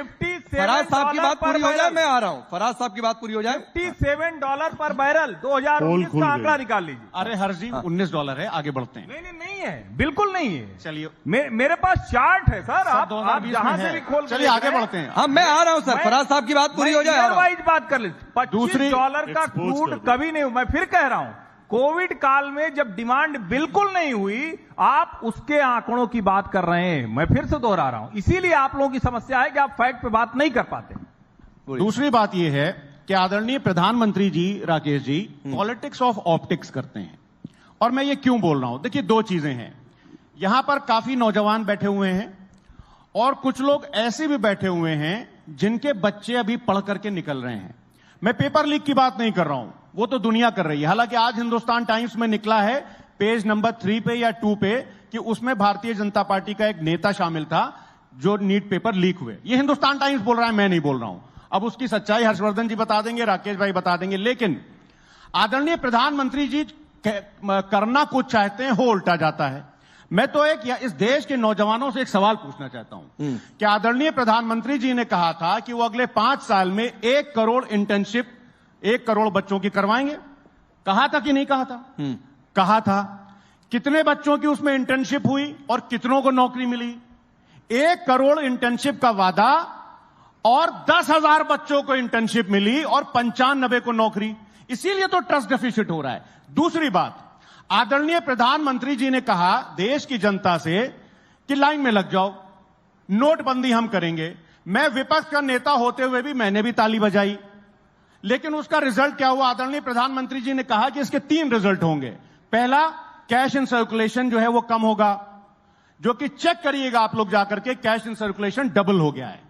बात पूरी हो जाए, मैं आ रहा हूं। फराज साहब की बात पूरी हो जाए। $57 पर बैरल 2019 का आंकड़ा निकाल लीजिए। अरे हर्जी $19 है, आगे बढ़ते हैं। नहीं है, बिल्कुल नहीं है। चलिए मेरे पास चार्ट है सर, आप जहां से भी खोल, चलिए आगे बढ़ते हैं। हाँ मैं आ रहा हूं सर, फराज साहब की बात पूरी हो जाए। वाइज बात कर लीजिए। $25 का क्रूड कभी नहीं, मैं फिर कह रहा हूं, कोविड काल में जब डिमांड बिल्कुल नहीं हुई, आप उसके आंकड़ों की बात कर रहे हैं। मैं फिर से दोहरा रहा हूं, इसीलिए आप लोगों की समस्या है कि आप फैक्ट पे बात नहीं कर पाते। दूसरी बात यह है कि आदरणीय प्रधानमंत्री जी, Rakesh ji, politics of optics करते हैं। और मैं ये क्यों बोल रहा हूं, देखिए दो चीजें हैं। यहां पर काफी नौजवान बैठे हुए हैं और कुछ लोग ऐसे भी बैठे हुए हैं जिनके बच्चे अभी पढ़ करके निकल रहे हैं। मैं पेपर लीक की बात नहीं कर रहा हूं, वो तो दुनिया कर रही है। हालांकि आज हिंदुस्तान टाइम्स में निकला है पेज नंबर 3 पे या 2 पे कि उसमें भारतीय जनता पार्टी का एक नेता शामिल था जो नीट पेपर लीक हुए। ये हिंदुस्तान टाइम्स बोल रहा है, मैं नहीं बोल रहा हूं। अब उसकी सच्चाई हर्षवर्धन जी बता देंगे, राकेश भाई बता देंगे। लेकिन आदरणीय प्रधानमंत्री जी करना कुछ चाहते हैं, हो उल्टा जाता है। मैं तो इस देश के नौजवानों से एक सवाल पूछना चाहता हूं कि आदरणीय प्रधानमंत्री जी ने कहा था कि वो अगले 5 साल में 1 करोड़ इंटर्नशिप 1 करोड़ बच्चों की करवाएंगे। कहा था कि नहीं कहा था? कहा था। कितने बच्चों की उसमें इंटर्नशिप हुई और कितनों को नौकरी मिली? 1 करोड़ इंटर्नशिप का वादा और 10,000 बच्चों को इंटर्नशिप मिली और 95 को नौकरी। इसीलिए तो ट्रस्ट डेफिसिट हो रहा है। दूसरी बात, आदरणीय प्रधानमंत्री जी ने कहा देश की जनता से कि लाइन में लग जाओ, नोटबंदी हम करेंगे। मैं विपक्ष का नेता होते हुए भी मैंने भी ताली बजाई, लेकिन उसका रिजल्ट क्या हुआ? आदरणीय प्रधानमंत्री जी ने कहा कि इसके 3 रिजल्ट होंगे। पहला, कैश इन सर्कुलेशन जो है वो कम होगा, जो कि चेक करिएगा आप लोग जाकर के, कैश इन सर्कुलेशन डबल हो गया है।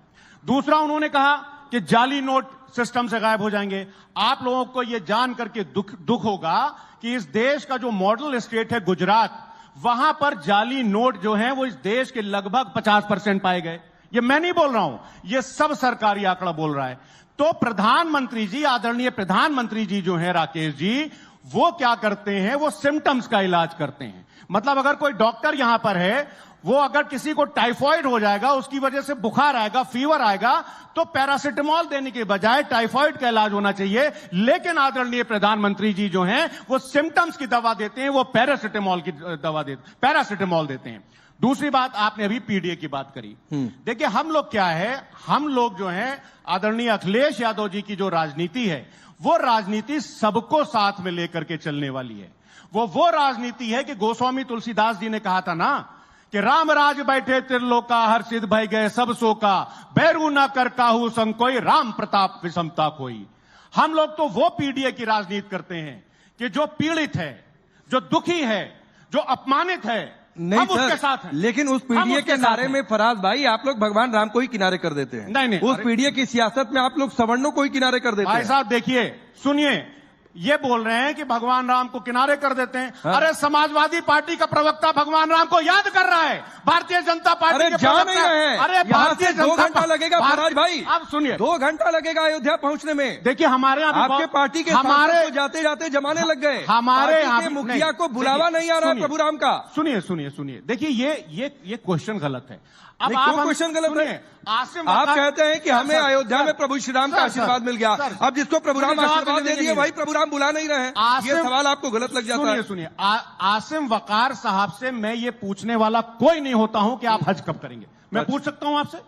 दूसरा, उन्होंने कहा कि जाली नोट सिस्टम से गायब हो जाएंगे। आप लोगों को यह जान करके दुख होगा कि इस देश का जो मॉडल स्टेट है गुजरात, वहां पर जाली नोट जो हैं वो इस देश के लगभग 50% पाए गए। ये मैं नहीं बोल रहा हूं, ये सब सरकारी आंकड़ा बोल रहा है। तो प्रधानमंत्री जी, आदरणीय प्रधानमंत्री जी जो है राकेश जी, वो क्या करते हैं? वो सिम्टम्स का इलाज करते हैं। मतलब अगर कोई डॉक्टर यहां पर है, वो अगर किसी को टाइफॉइड हो जाएगा, उसकी वजह से बुखार आएगा, फीवर आएगा, तो पैरासिटामोल देने के बजाय टाइफॉइड का इलाज होना चाहिए। लेकिन आदरणीय प्रधानमंत्री जी जो हैं वो सिम्टम्स की दवा देते हैं, वो पैरासिटामोल की दवा पैरासिटामोल देते हैं। दूसरी बात, आपने अभी पीडीए की बात करी। देखिए हम लोग क्या है, हम लोग जो हैं आदरणीय अखिलेश यादव जी की जो राजनीति है, वो राजनीति सबको साथ में लेकर के चलने वाली है। वो राजनीति है कि गोस्वामी तुलसीदास जी ने कहा था ना कि राम राज बैठे त्रिलोका, हर्षित भय गए सब शोका, बैरू न कर काहू संग कोई, राम प्रताप विषमता कोई। हम लोग तो वो पीडीए की राजनीति करते हैं कि जो पीड़ित है, जो दुखी है, जो अपमानित है, नहीं हम उसके साथ हैं। लेकिन उस पीडीए के नारे में फराज भाई आप लोग भगवान राम को ही किनारे कर देते हैं। नहीं, उस पीडीए की सियासत में आप लोग सवर्णों को ही किनारे कर देते हैं। भाई साहब देखिए, सुनिए, ये बोल रहे हैं कि भगवान राम को किनारे कर देते हैं। हाँ? अरे समाजवादी पार्टी का प्रवक्ता भगवान राम को याद कर रहा है। भारतीय जनता पार्टी के जा नहीं रहे हैं। अरे भारतीय 2 घंटा लगेगा फराज भाई। आप सुनिए, 2 घंटा लगेगा अयोध्या पहुंचने में। देखिए हमारे यहाँ आपके पार्टी के हमारे जाते जाते जमाने लग गए। हमारे यहाँ मुखिया को बुलावा नहीं आ रहा प्रभु राम का। सुनिए, देखिए ये क्वेश्चन गलत है। अब क्वेश्चन गलत है। आप कहते हैं कि हमें अयोध्या में प्रभु श्री राम का आशीर्वाद मिल गया। अब जिसको प्रभु राम आशीर्वाद दे दिए वही प्रभु राम बुला नहीं रहे हैं। ये सवाल आपको गलत लग जाता है। सुनिए, आसिम वकार साहब से मैं ये पूछने वाला कोई नहीं होता हूं कि आप हज कब करेंगे। मैं पूछ सकता हूं आपसे?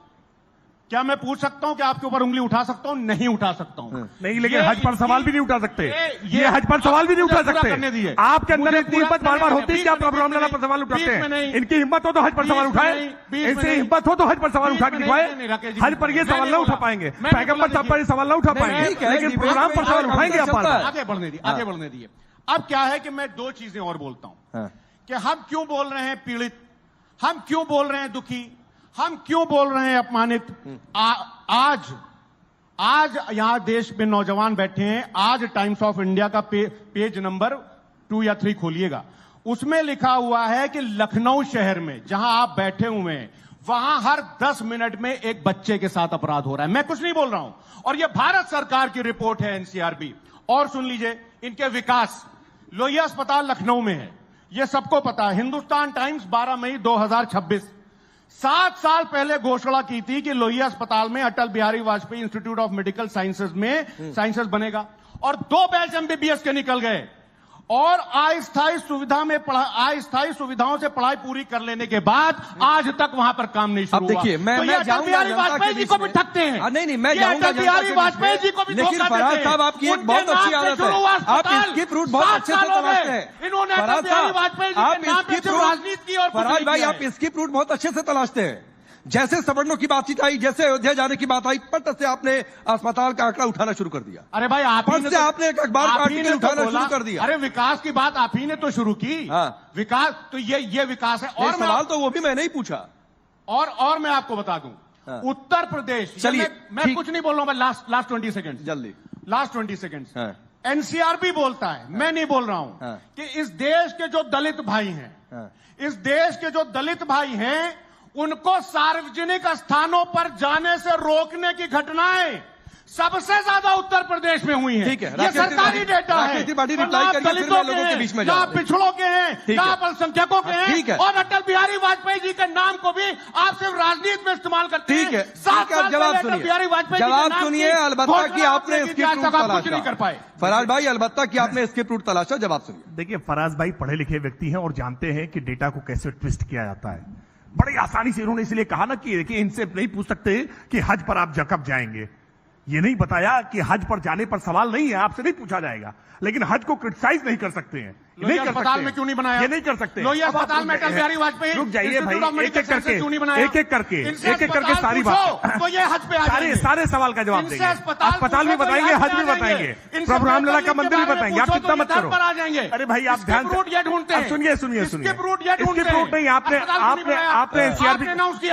क्या मैं पूछ सकता हूं कि आपके ऊपर उंगली उठा सकता हूं? नहीं उठा सकता हूं। नहीं, लेकिन हज पर सवाल भी नहीं उठा सकते। ये हज पर सवाल भी नहीं उठा सकते। आपके अंदर इतनी हिम्मत बार बार होती है कि आप प्रभु रामलला पर सवाल उठाते हैं। इनकी हिम्मत हो तो हज पर सवाल उठाए, इनसे हिम्मत हो तो हज पर सवाल उठा के दिखाए। हज पर ये सवाल ना उठा पाएंगे, पैगंबर साहब पर ये सवाल ना उठा पाएंगे, लेकिन प्रोग्राम पर सवाल उठाएंगे आप। आगे बढ़ने दिए। अब क्या है कि मैं 2 चीजें और बोलता हूं कि हम क्यों बोल रहे हैं पीड़ित हम क्यों बोल रहे हैं दुखी, हम क्यों बोल रहे हैं अपमानित? आज यहां देश में नौजवान बैठे हैं। आज टाइम्स ऑफ इंडिया का पेज नंबर 2 या 3 खोलिएगा, उसमें लिखा हुआ है कि लखनऊ शहर में जहां आप बैठे हुए हैं वहां हर 10 मिनट में एक बच्चे के साथ अपराध हो रहा है। मैं कुछ नहीं बोल रहा हूं, और यह भारत सरकार की रिपोर्ट है, एनसीआरबी। और सुन लीजिए, इनके विकास, लोहिया अस्पताल लखनऊ में है, यह सबको पता है। हिंदुस्तान टाइम्स 12 मई 2026, 7 साल पहले घोषणा की थी कि लोहिया अस्पताल में Atal Bihari Vajpayee institute of medical sciences में साइंसेज बनेगा, और 2 बैच एमबीबीएस के निकल गए। और अस्थायी सुविधाओं से पढ़ाई पूरी कर लेने के बाद आज तक वहां पर काम नहीं शुरू हुआ। अब देखिए, मैं अटल बिहारी वाजपेयी जी को भी ठगते हैं। नहीं, मैं जाऊंगा अटल बिहारी वाजपेयी जी को भी लेकिन फरहाद साहब, आपकी एक बहुत अच्छी आदत है, आप स्किप रूट बहुत अच्छे से तलाशते हैं। इन्होंने अटल बिहारी वाजपेयी जी के नाम पे राजनीति की और फरहाद भाई, आप स्किप रूट बहुत अच्छे से तलाशते हैं। जैसे सवर्णों की बातचीत आई, जैसे अयोध्या जाने की बात आई, पट से आपने अस्पताल का आंकड़ा उठाना शुरू कर दिया। अरे भाई, आपने एक अखबार आर्टिकल उठाना शुरू कर दिया। अरे विकास की बात आप ही ने तो शुरू की। हाँ। विकास तो ये विकास है। और सवाल तो वो भी मैंने ही पूछा। और मैं आपको बता दूं, हाँ। उत्तर प्रदेश, चलिए, मैं कुछ नहीं बोल रहा हूं, मैं लास्ट 20 सेकंड जल्दी, लास्ट 20 सेकंड। हाँ। एनसीआरबी बोलता है, मैं नहीं बोल रहा हूं, हाँ। कि इस देश के जो दलित भाई हैं, हाँ। इस देश के जो दलित भाई हैं, उनको सार्वजनिक स्थानों पर जाने से रोकने की घटनाएं सबसे ज्यादा उत्तर प्रदेश में हुई हैं। ठीक है, ये सरकारी डेटा है। दलितों के हैं, या पिछड़ों के हैं, या अल्पसंख्यकों के हैं, और अटल बिहारी वाजपेयी जी के नाम को भी आप सिर्फ राजनीति में इस्तेमाल करते हैं। ठीक है, 7 साल पहले अटल बिहारी वाजपेयी जवाब सुनिए, अलबत्ता कि आपने स्किप रूट कुछ नहीं कर पाए। फराज भाई, अलबत्ता कि आपने स्किप रूट तलाशा, जवाब सुनिए। देखिए, फराज भाई पढ़े लिखे व्यक्ति हैं और जानते हैं कि डेटा को कैसे ट्विस्ट किया जाता है। बड़ी आसानी से इन्होंने इसलिए कहा ना कि इनसे नहीं पूछ सकते कि हज पर आप कब जाएंगे। ये नहीं बताया कि हज पर जाने पर सवाल नहीं है, आपसे नहीं पूछा जाएगा, लेकिन हज को क्रिटिसाइज नहीं कर सकते हैं। लोहिया अस्पताल में क्यों नहीं बनाया? ये नहीं कर सकते। लोहिया अस्पताल में अटल बिहारी वाजपेयी, रुक जाइए भाई, एक एक करके सारी बात, तो ये हज पे सारे सवाल का जवाब देंगे। अस्पताल भी बताएंगे, हज भी बताएंगे, प्रभु रामलला का मंदिर भी बताएंगे। आप चिंता मत करो। अरे भाई, आप ध्यान से ढूंढते हैं। सुनिए, स्किप रूट नहीं, आपने एनसीआरबी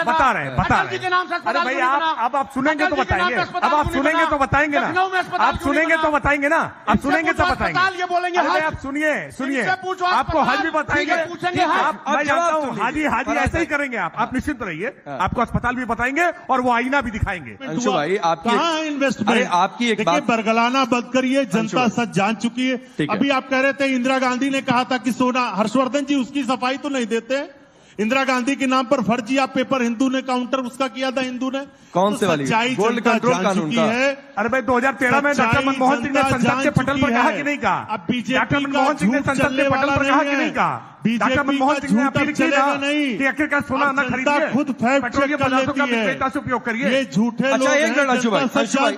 बता रहे हैं। अरे भाई, अब आप सुनेंगे तो बताएंगे, अब आप सुनेंगे तो बताएंगे ना, आप सुनेंगे तो बताएंगे ना, आप सुनेंगे तो बताएंगे। ये बोलेंगे, आप सुनिए, आपको हज भी बताएंगे। मैं जानता हूँ, हाजी ऐसे ही करेंगे। आप निश्चिंत रहिए, आपको अस्पताल भी बताएंगे और वो आईना भी दिखाएंगे। अंशु भाई, कहाँ इन्वेस्टमेंट? आपकी एक बात, बरगलाना बंद करिए, जनता सच जान चुकी है। अभी आप कह रहे थे इंदिरा गांधी ने कहा था कि सोना, हर्षवर्धन जी उसकी सफाई तो नहीं देते। इंदिरा गांधी के नाम पर फर्जी आप पेपर हिंदू ने काउंटर उसका किया था, हिंदू ने। कौन से वाली? गोल्ड कंट्रोल कानून का है। अरे भाई, 2013 में डॉक्टर मनमोहन सिंह ने संसद के पटल पर कहा कि नहीं कहा? अब बीजेपी डॉक्टर मनमोहन सिंह ने संसद के पटल पर कहा कि नहीं कहा? डॉक्टर मनमोहन सिंह ने अपील की कि आखिरकार सोना न खरीदिए, खुद फैक्ट चेक कर लेती है, विक्रेता से उपयोग करिए। ये झूठे लोग। अच्छा, एक मिनट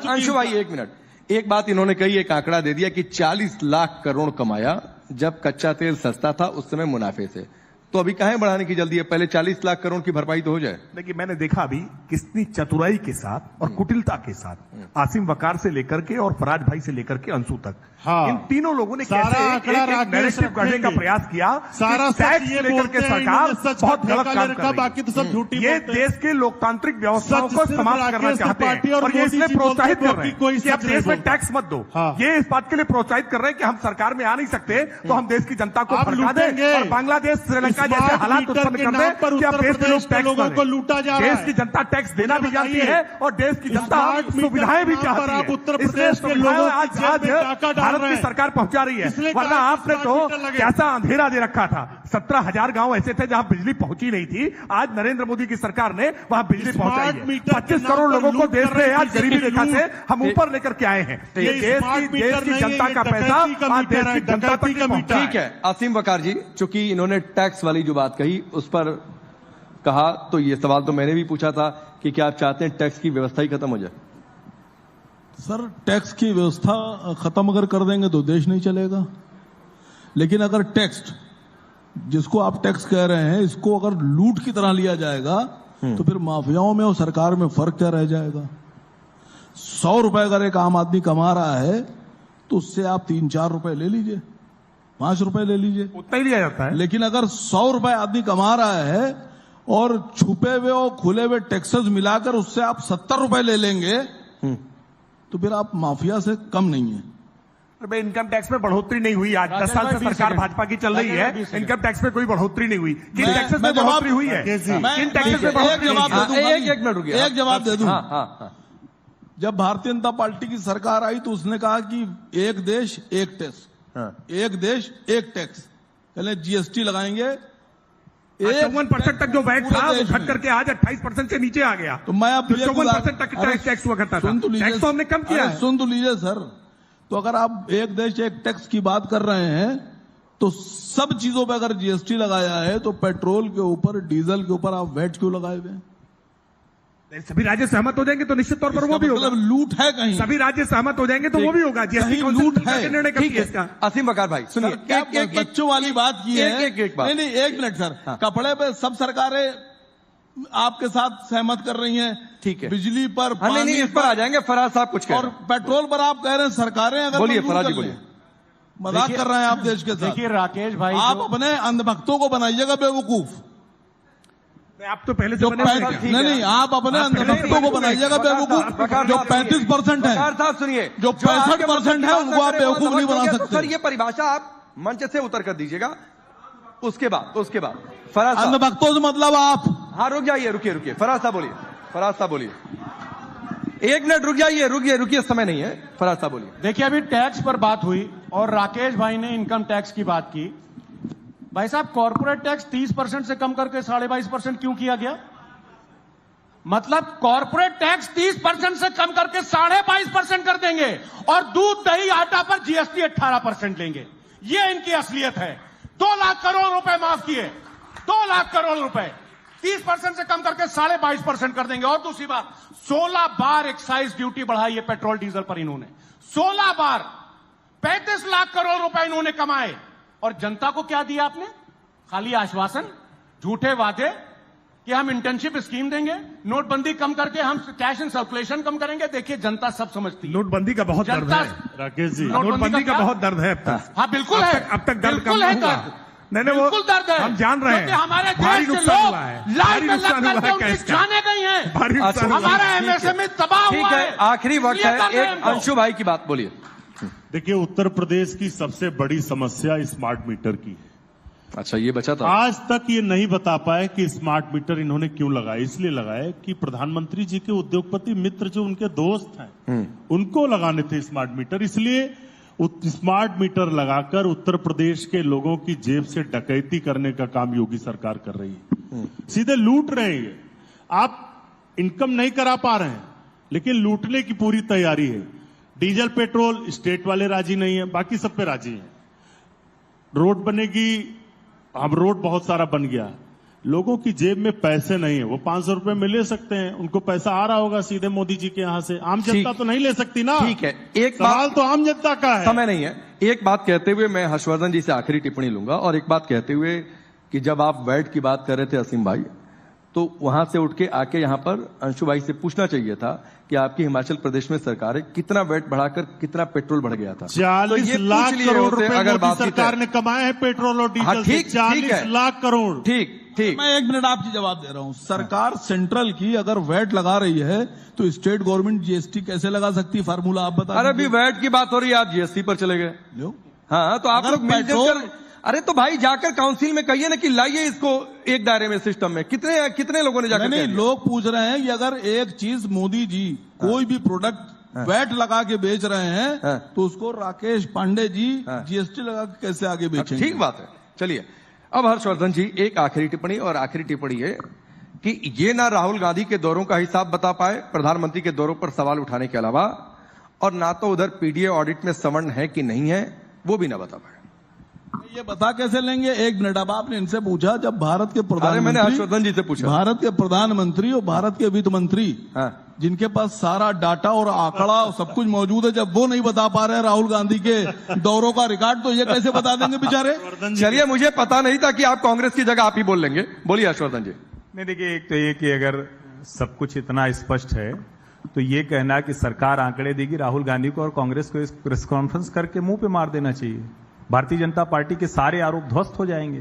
अंशु भाई, एक मिनट। एक बात इन्होंने कही, एक आंकड़ा दे दिया कि 40 लाख करोड़ कमाया जब कच्चा तेल सस्ता था, उस समय मुनाफे से। तो अभी कहां बढ़ाने की जल्दी है? पहले 40 लाख करोड़ की भरपाई तो हो जाए। देखिए, मैंने देखा अभी कितनी चतुराई के साथ और कुटिलता के साथ आसिम वकार से लेकर के और फराज भाई से लेकर के अंशु तक, इन तीनों लोगों ने कैसे एक नैरेटिव करने का प्रयास किया। सारा टैक्स लेकर के सरकार बहुत गलत काम कर रही है। बाकी तो सब झूठी। ये देश के लोकतांत्रिक व्यवस्थाओं को समाप्त करना चाहते हैं और ये इसलिए प्रोत्साहित कर रहे हैं कि आप देश में टैक्स मत दो। ये इस बात के लिए प्रोत्साहित कर रहे हैं कि हम सरकार में आ नहीं सकते तो हम देश की जनता को भड़का दें और बांग्लादेश, श्रीलंका जैसे हालात उत्पन्न कर दें कि अब देश के लोग टैक्स को लूटा जा रहा है। देश की जनता टैक्स देना भी जानती है और देश की जनता सुविधाएं भी चाहती है। उत्तर प्रदेश के लोगों आज भारत की सरकार पहुंचा रही है, वरना आपने तो कैसा अंधेरा दे रखा था। 17,000 गांव ऐसे थे जहां बिजली पहुंची नहीं थी। आज नरेंद्र मोदी की सरकार ने वहां बिजली पहुंचाई है। 25 करोड़ लोगों को देश में आज गरीबी रेखा से हम ऊपर लेकर के आए हैं। देश की जनता का पैसा आज देश की जनता तक पहुंचा। ठीक है, आसिम वकार जी, चूंकि इन्होंने टैक्स वाली जो बात कही उस पर कहा, तो ये सवाल तो मैंने भी पूछा था कि क्या आप चाहते हैं टैक्स की व्यवस्था ही खत्म हो जाए? सर, टैक्स की व्यवस्था खत्म अगर कर देंगे तो देश नहीं चलेगा। लेकिन अगर टैक्स, जिसको आप टैक्स कह रहे हैं, इसको अगर लूट की तरह लिया जाएगा तो फिर माफियाओं में और सरकार में फर्क क्या रह जाएगा? 100 रुपए अगर एक आम आदमी कमा रहा है तो उससे आप 3-4 रुपए ले लीजिए, 5 रुपए ले लीजिए, उतना ही लिया जाता है। लेकिन अगर 100 रुपए आदमी कमा रहा है और छुपे हुए और खुले हुए टैक्सेस मिलाकर उससे आप 70 रुपए ले लेंगे तो फिर आप माफिया से कम नहीं है। भाई इनकम टैक्स में बढ़ोतरी नहीं हुई, आज 10 साल से सरकार भाजपा की चल रही है, इनकम टैक्स में कोई बढ़ोतरी नहीं हुई। किन टैक्सेस में बढ़ोतरी हुई है? किन टैक्सेस में बढ़ोतरी? एक मिनट रुकिए, एक जवाब दे दूं। जब भारतीय जनता पार्टी की सरकार आई तो उसने कहा कि एक देश एक टैक्स, एक देश एक टैक्स, पहले जीएसटी लगाएंगे। 54% तक जो वैट था वो घट करके आज 28% से नीचे आ गया। तो मैं अब 54% तक टैक्स हुआ करता था, टैक्स तो हमने कम किया है। सुन तो लीजिए सर, तो अगर आप एक देश एक टैक्स की बात कर रहे हैं तो सब चीजों पे अगर जीएसटी लगाया है तो पेट्रोल के ऊपर, डीजल के ऊपर आप वैट क्यों लगाए हुए? सभी राज्य सहमत हो जाएंगे तो निश्चित तौर पर वो भी होगा। लूट है कहीं, सभी राज्य सहमत हो जाएंगे तो वो भी होगा। जीएसटी लूट है, निर्णय कब किया इसका? असीम बकार भाई सुनिए, एक बच्चों वाली बात की है। नहीं, एक मिनट सर, कपड़े पे सब सरकारें आपके साथ सहमत कर रही हैं, ठीक है। बिजली पर, नहीं, इस पर आ जाएंगे। फराज साहब कुछ कह रहे हैं। और पेट्रोल पर आप कह रहे हैं सरकारें अगर बोलिए फराज जी, बोलिए। मजाक कर रहे हैं आप देश के साथ। देखिए राकेश भाई, आप अपने अंधभक्तों को बनाइएगा बेवकूफ। आप तो पहले जो नहीं, आप अपने अंधभक्तों को बनाइएगा बेवकूफ। जो 35% है, साहब सुनिए, जो 65% है उनको आप बेवकूफ नहीं बना सकते। सर ये परिभाषा आप मंच से उतर कर दीजिएगा। उसके बाद फराज साहब, अंधभक्तों से मतलब आप, हाँ रुक जाइए, रुकिए फराज साहब बोलिए। एक मिनट रुक जाइए, रुकिए, समय नहीं है। फराज साहब बोलिए। देखिए अभी टैक्स पर बात हुई और राकेश भाई ने इनकम टैक्स की बात की। भाई साहब, कॉर्पोरेट टैक्स 30% से कम करके 22.5% क्यों किया गया? मतलब कॉर्पोरेट टैक्स 30% से कम करके 22.5% कर देंगे और दूध, दही, आटा पर जीएसटी 18% लेंगे। ये इनकी असलियत है। 2 लाख करोड़ रुपए माफ किए, 2 लाख करोड़ रुपए 30% से कम करके 22.5% कर देंगे। और दूसरी बात, 16 बार एक्साइज ड्यूटी बढ़ाई है पेट्रोल डीजल पर इन्होंने, 16 बार, 35 लाख करोड़ रुपए इन्होंने कमाए। और जनता को क्या दिया आपने? खाली आश्वासन, झूठे वादे कि हम इंटर्नशिप स्कीम देंगे, नोटबंदी कम करके हम कैश इन सर्कुलेशन कम करेंगे। देखिए जनता सब समझती है। नोटबंदी का बहुत दर्द है राकेश जी, नोटबंदी का बहुत दर्द है अब तक। हाँ बिल्कुल है, अब तक दर्द कम बिल्कुल है, हुआ। नहीं वो बिल्कुल दर्द है, हम जान रहे हैं। हमारे भारी देश के नुकसान लोग हुआ है, लाइन में नुकसान लग हुआ करके है उनकी कैश का। जाने गई हैं। भारी नुकसान हुआ है। हमारा एमएसएमई तबाह हुआ है। ठीक है, आखिरी वक्त है, एक अंशु भाई की बात बोलिए। देखिए उत्तर प्रदेश की सबसे बड़ी समस्या स्मार्ट मीटर की है। अच्छा, ये बचा था। आज तक ये नहीं बता पाए कि स्मार्ट मीटर इन्होंने क्यों लगाए। इसलिए लगाए कि प्रधानमंत्री जी के उद्योगपति मित्र जो उनके दोस्त हैं उनको लगाने थे स्मार्ट मीटर। इसलिए स्मार्ट मीटर लगाकर उत्तर प्रदेश के लोगों की जेब से डकैती करने का काम योगी सरकार कर रही है। सीधे लूट रहे हैं। आप इनकम नहीं करा पा रहे हैं लेकिन लूटने की पूरी तैयारी है। डीजल पेट्रोल स्टेट वाले राजी नहीं है, बाकी सब पे राजी हैं। रोड बनेगी, अब रोड बहुत सारा बन गया, लोगों की जेब में पैसे नहीं है। वो 500 रुपए में ले सकते हैं, उनको पैसा आ रहा होगा सीधे मोदी जी के यहां से। आम जनता तो नहीं ले सकती ना। ठीक है, एक सवाल तो आम जनता का है। समय नहीं है। एक बात कहते हुए मैं हर्षवर्धन जी से आखिरी टिप्पणी लूंगा, और एक बात कहते हुए कि जब आप वैट की बात कर रहे थे असीम भाई, तो वहां से उठ के आके यहां पर अंशु भाई से पूछना चाहिए था कि आपकी हिमाचल प्रदेश में सरकार है, कितना वैट बढ़ाकर कितना पेट्रोल बढ़ गया था। 40 लाख करोड़ रुपए अगर मोदी सरकार ने कमाए हैं पेट्रोल और डीजल से। 40 लाख करोड़। ठीक। मैं 1 मिनट आपकी जवाब दे रहा हूं। सरकार सेंट्रल की अगर वैट लगा रही है तो स्टेट गवर्नमेंट जीएसटी कैसे लगा सकती है? फार्मूला आप बता। अरे अभी वैट की बात हो रही है, आप जीएसटी पर चले गए। हाँ, तो आप लोग मिलकर, अरे तो भाई जाकर काउंसिल में कहिए ना कि लाइए इसको एक दायरे में, सिस्टम में। कितने लोगों ने जाकर? नहीं, लोग पूछ रहे हैं कि अगर एक चीज मोदी जी कोई भी प्रोडक्ट वैट लगा के बेच रहे हैं तो उसको राकेश पांडे जी जीएसटी लगा के कैसे आगे बेचेंगे? ठीक बात है। चलिए अब हर्षवर्धन जी एक आखिरी टिप्पणी, और आखिरी टिप्पणी है कि ये ना राहुल गांधी के दौरों का हिसाब बता पाए, प्रधानमंत्री के दौरों पर सवाल उठाने के अलावा, और ना तो उधर पीडीए ऑडिट में सवर्ण है कि नहीं है वो भी ना बता पाए। ये बता कैसे लेंगे? 1 मिनट। अब आपने इनसे पूछा, जब भारत के प्रधानमंत्री, मैंने हर्षवर्धन जी से पूछा, भारत के प्रधानमंत्री और भारत के वित्त मंत्री जिनके पास सारा डाटा और आंकड़ा और सब कुछ मौजूद है, जब वो नहीं बता पा रहे हैं राहुल गांधी के दौरों का रिकॉर्ड, तो ये कैसे बता देंगे बेचारे? चलिए, मुझे पता नहीं था कि आप कांग्रेस की जगह आप ही बोल लेंगे। बोलिए हर्षवर्धन जी। नहीं देखिए, एक तो ये कि अगर सब कुछ इतना स्पष्ट है तो ये कहना कि सरकार आंकड़े देगी, राहुल गांधी को और कांग्रेस को इस प्रेस कॉन्फ्रेंस करके मुंह पे मार देना चाहिए। भारतीय जनता पार्टी के सारे आरोप ध्वस्त हो जाएंगे।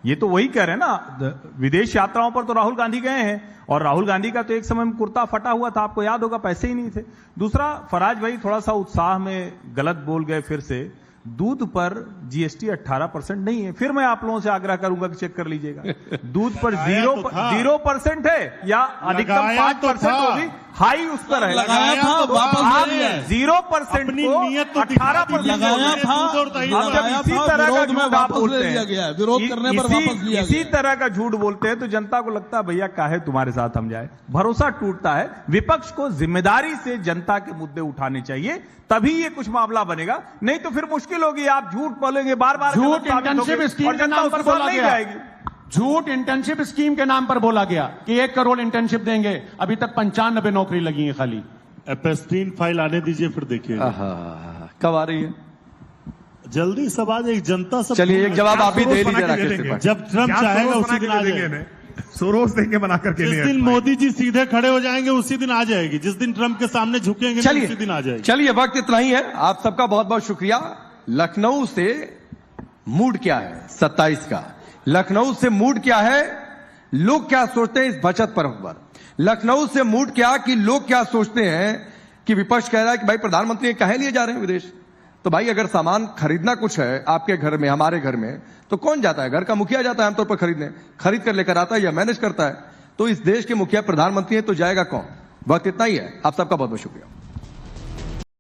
ये तो वही कह रहे हैं ना, विदेश यात्राओं पर तो राहुल गांधी गए हैं, और राहुल गांधी का तो एक समय में कुर्ता फटा हुआ था, आपको याद होगा, पैसे ही नहीं थे। दूसरा, फराज भाई थोड़ा सा उत्साह में गलत बोल गए फिर से, दूध पर जीएसटी 18% नहीं है। फिर मैं आप लोगों से आग्रह करूंगा कि चेक कर लीजिएगा, दूध पर 0% है या अधिकतम 5% होगी, हाई उस पर है, लगाया था, वापस ले लिया। 0% को 18% इसी तरह का झूठ आप बोलते हैं, विरोध करने पर वापस लिया इसी तरह का झूठ बोलते हैं तो जनता को लगता है भैया काहे तुम्हारे साथ हम जाए, भरोसा टूटता है। विपक्ष को जिम्मेदारी से जनता के मुद्दे उठाने चाहिए, तभी ये कुछ मामला बनेगा, नहीं तो फिर मुश्किल होगी। आप झूठ बोलेंगे बार बार, झूठ इंटर्नशिप स्कीम के नाम पर बोला गया, झूठ इंटर्नशिप स्कीम के नाम पर बोला गया कि 1 करोड़ इंटर्नशिप देंगे, अभी तक 95 नौकरी लगी है खाली। एपेस्टीन फाइल आने दीजिए, फिर देखिए कब आ रही है, जल्दी सब आज एक जनता सब। चलिए एक जवाब आप ही दे दीजिए, जब ट्रम्प चाहेगा उसी दिन आ जाएगा, सोरोस देंगे बना करके। जिस दिन मोदी जी सीधे खड़े हो जाएंगे उसी दिन आ जाएगी, जिस दिन ट्रम्प के सामने झुकेंगे उसी दिन आ जाएगी। चलिए वक्त इतना ही है, आप सबका बहुत बहुत शुक्रिया। लखनऊ से मूड क्या है 27 का, लखनऊ से मूड क्या है, लोग क्या सोचते हैं इस बचत पर, लखनऊ से मूड क्या कि लोग क्या सोचते हैं कि विपक्ष कह रहा है कि भाई प्रधानमंत्री कहे लिए जा रहे हैं विदेश, तो भाई अगर सामान खरीदना कुछ है आपके घर में, हमारे घर में, तो कौन जाता है, घर का मुखिया जाता है आमतौर पर खरीदने, खरीद कर लेकर आता है या मैनेज करता है, तो इस देश के मुखिया प्रधानमंत्री है तो जाएगा कौन। वक्त इतना ही है, आप सबका बहुत बहुत शुक्रिया।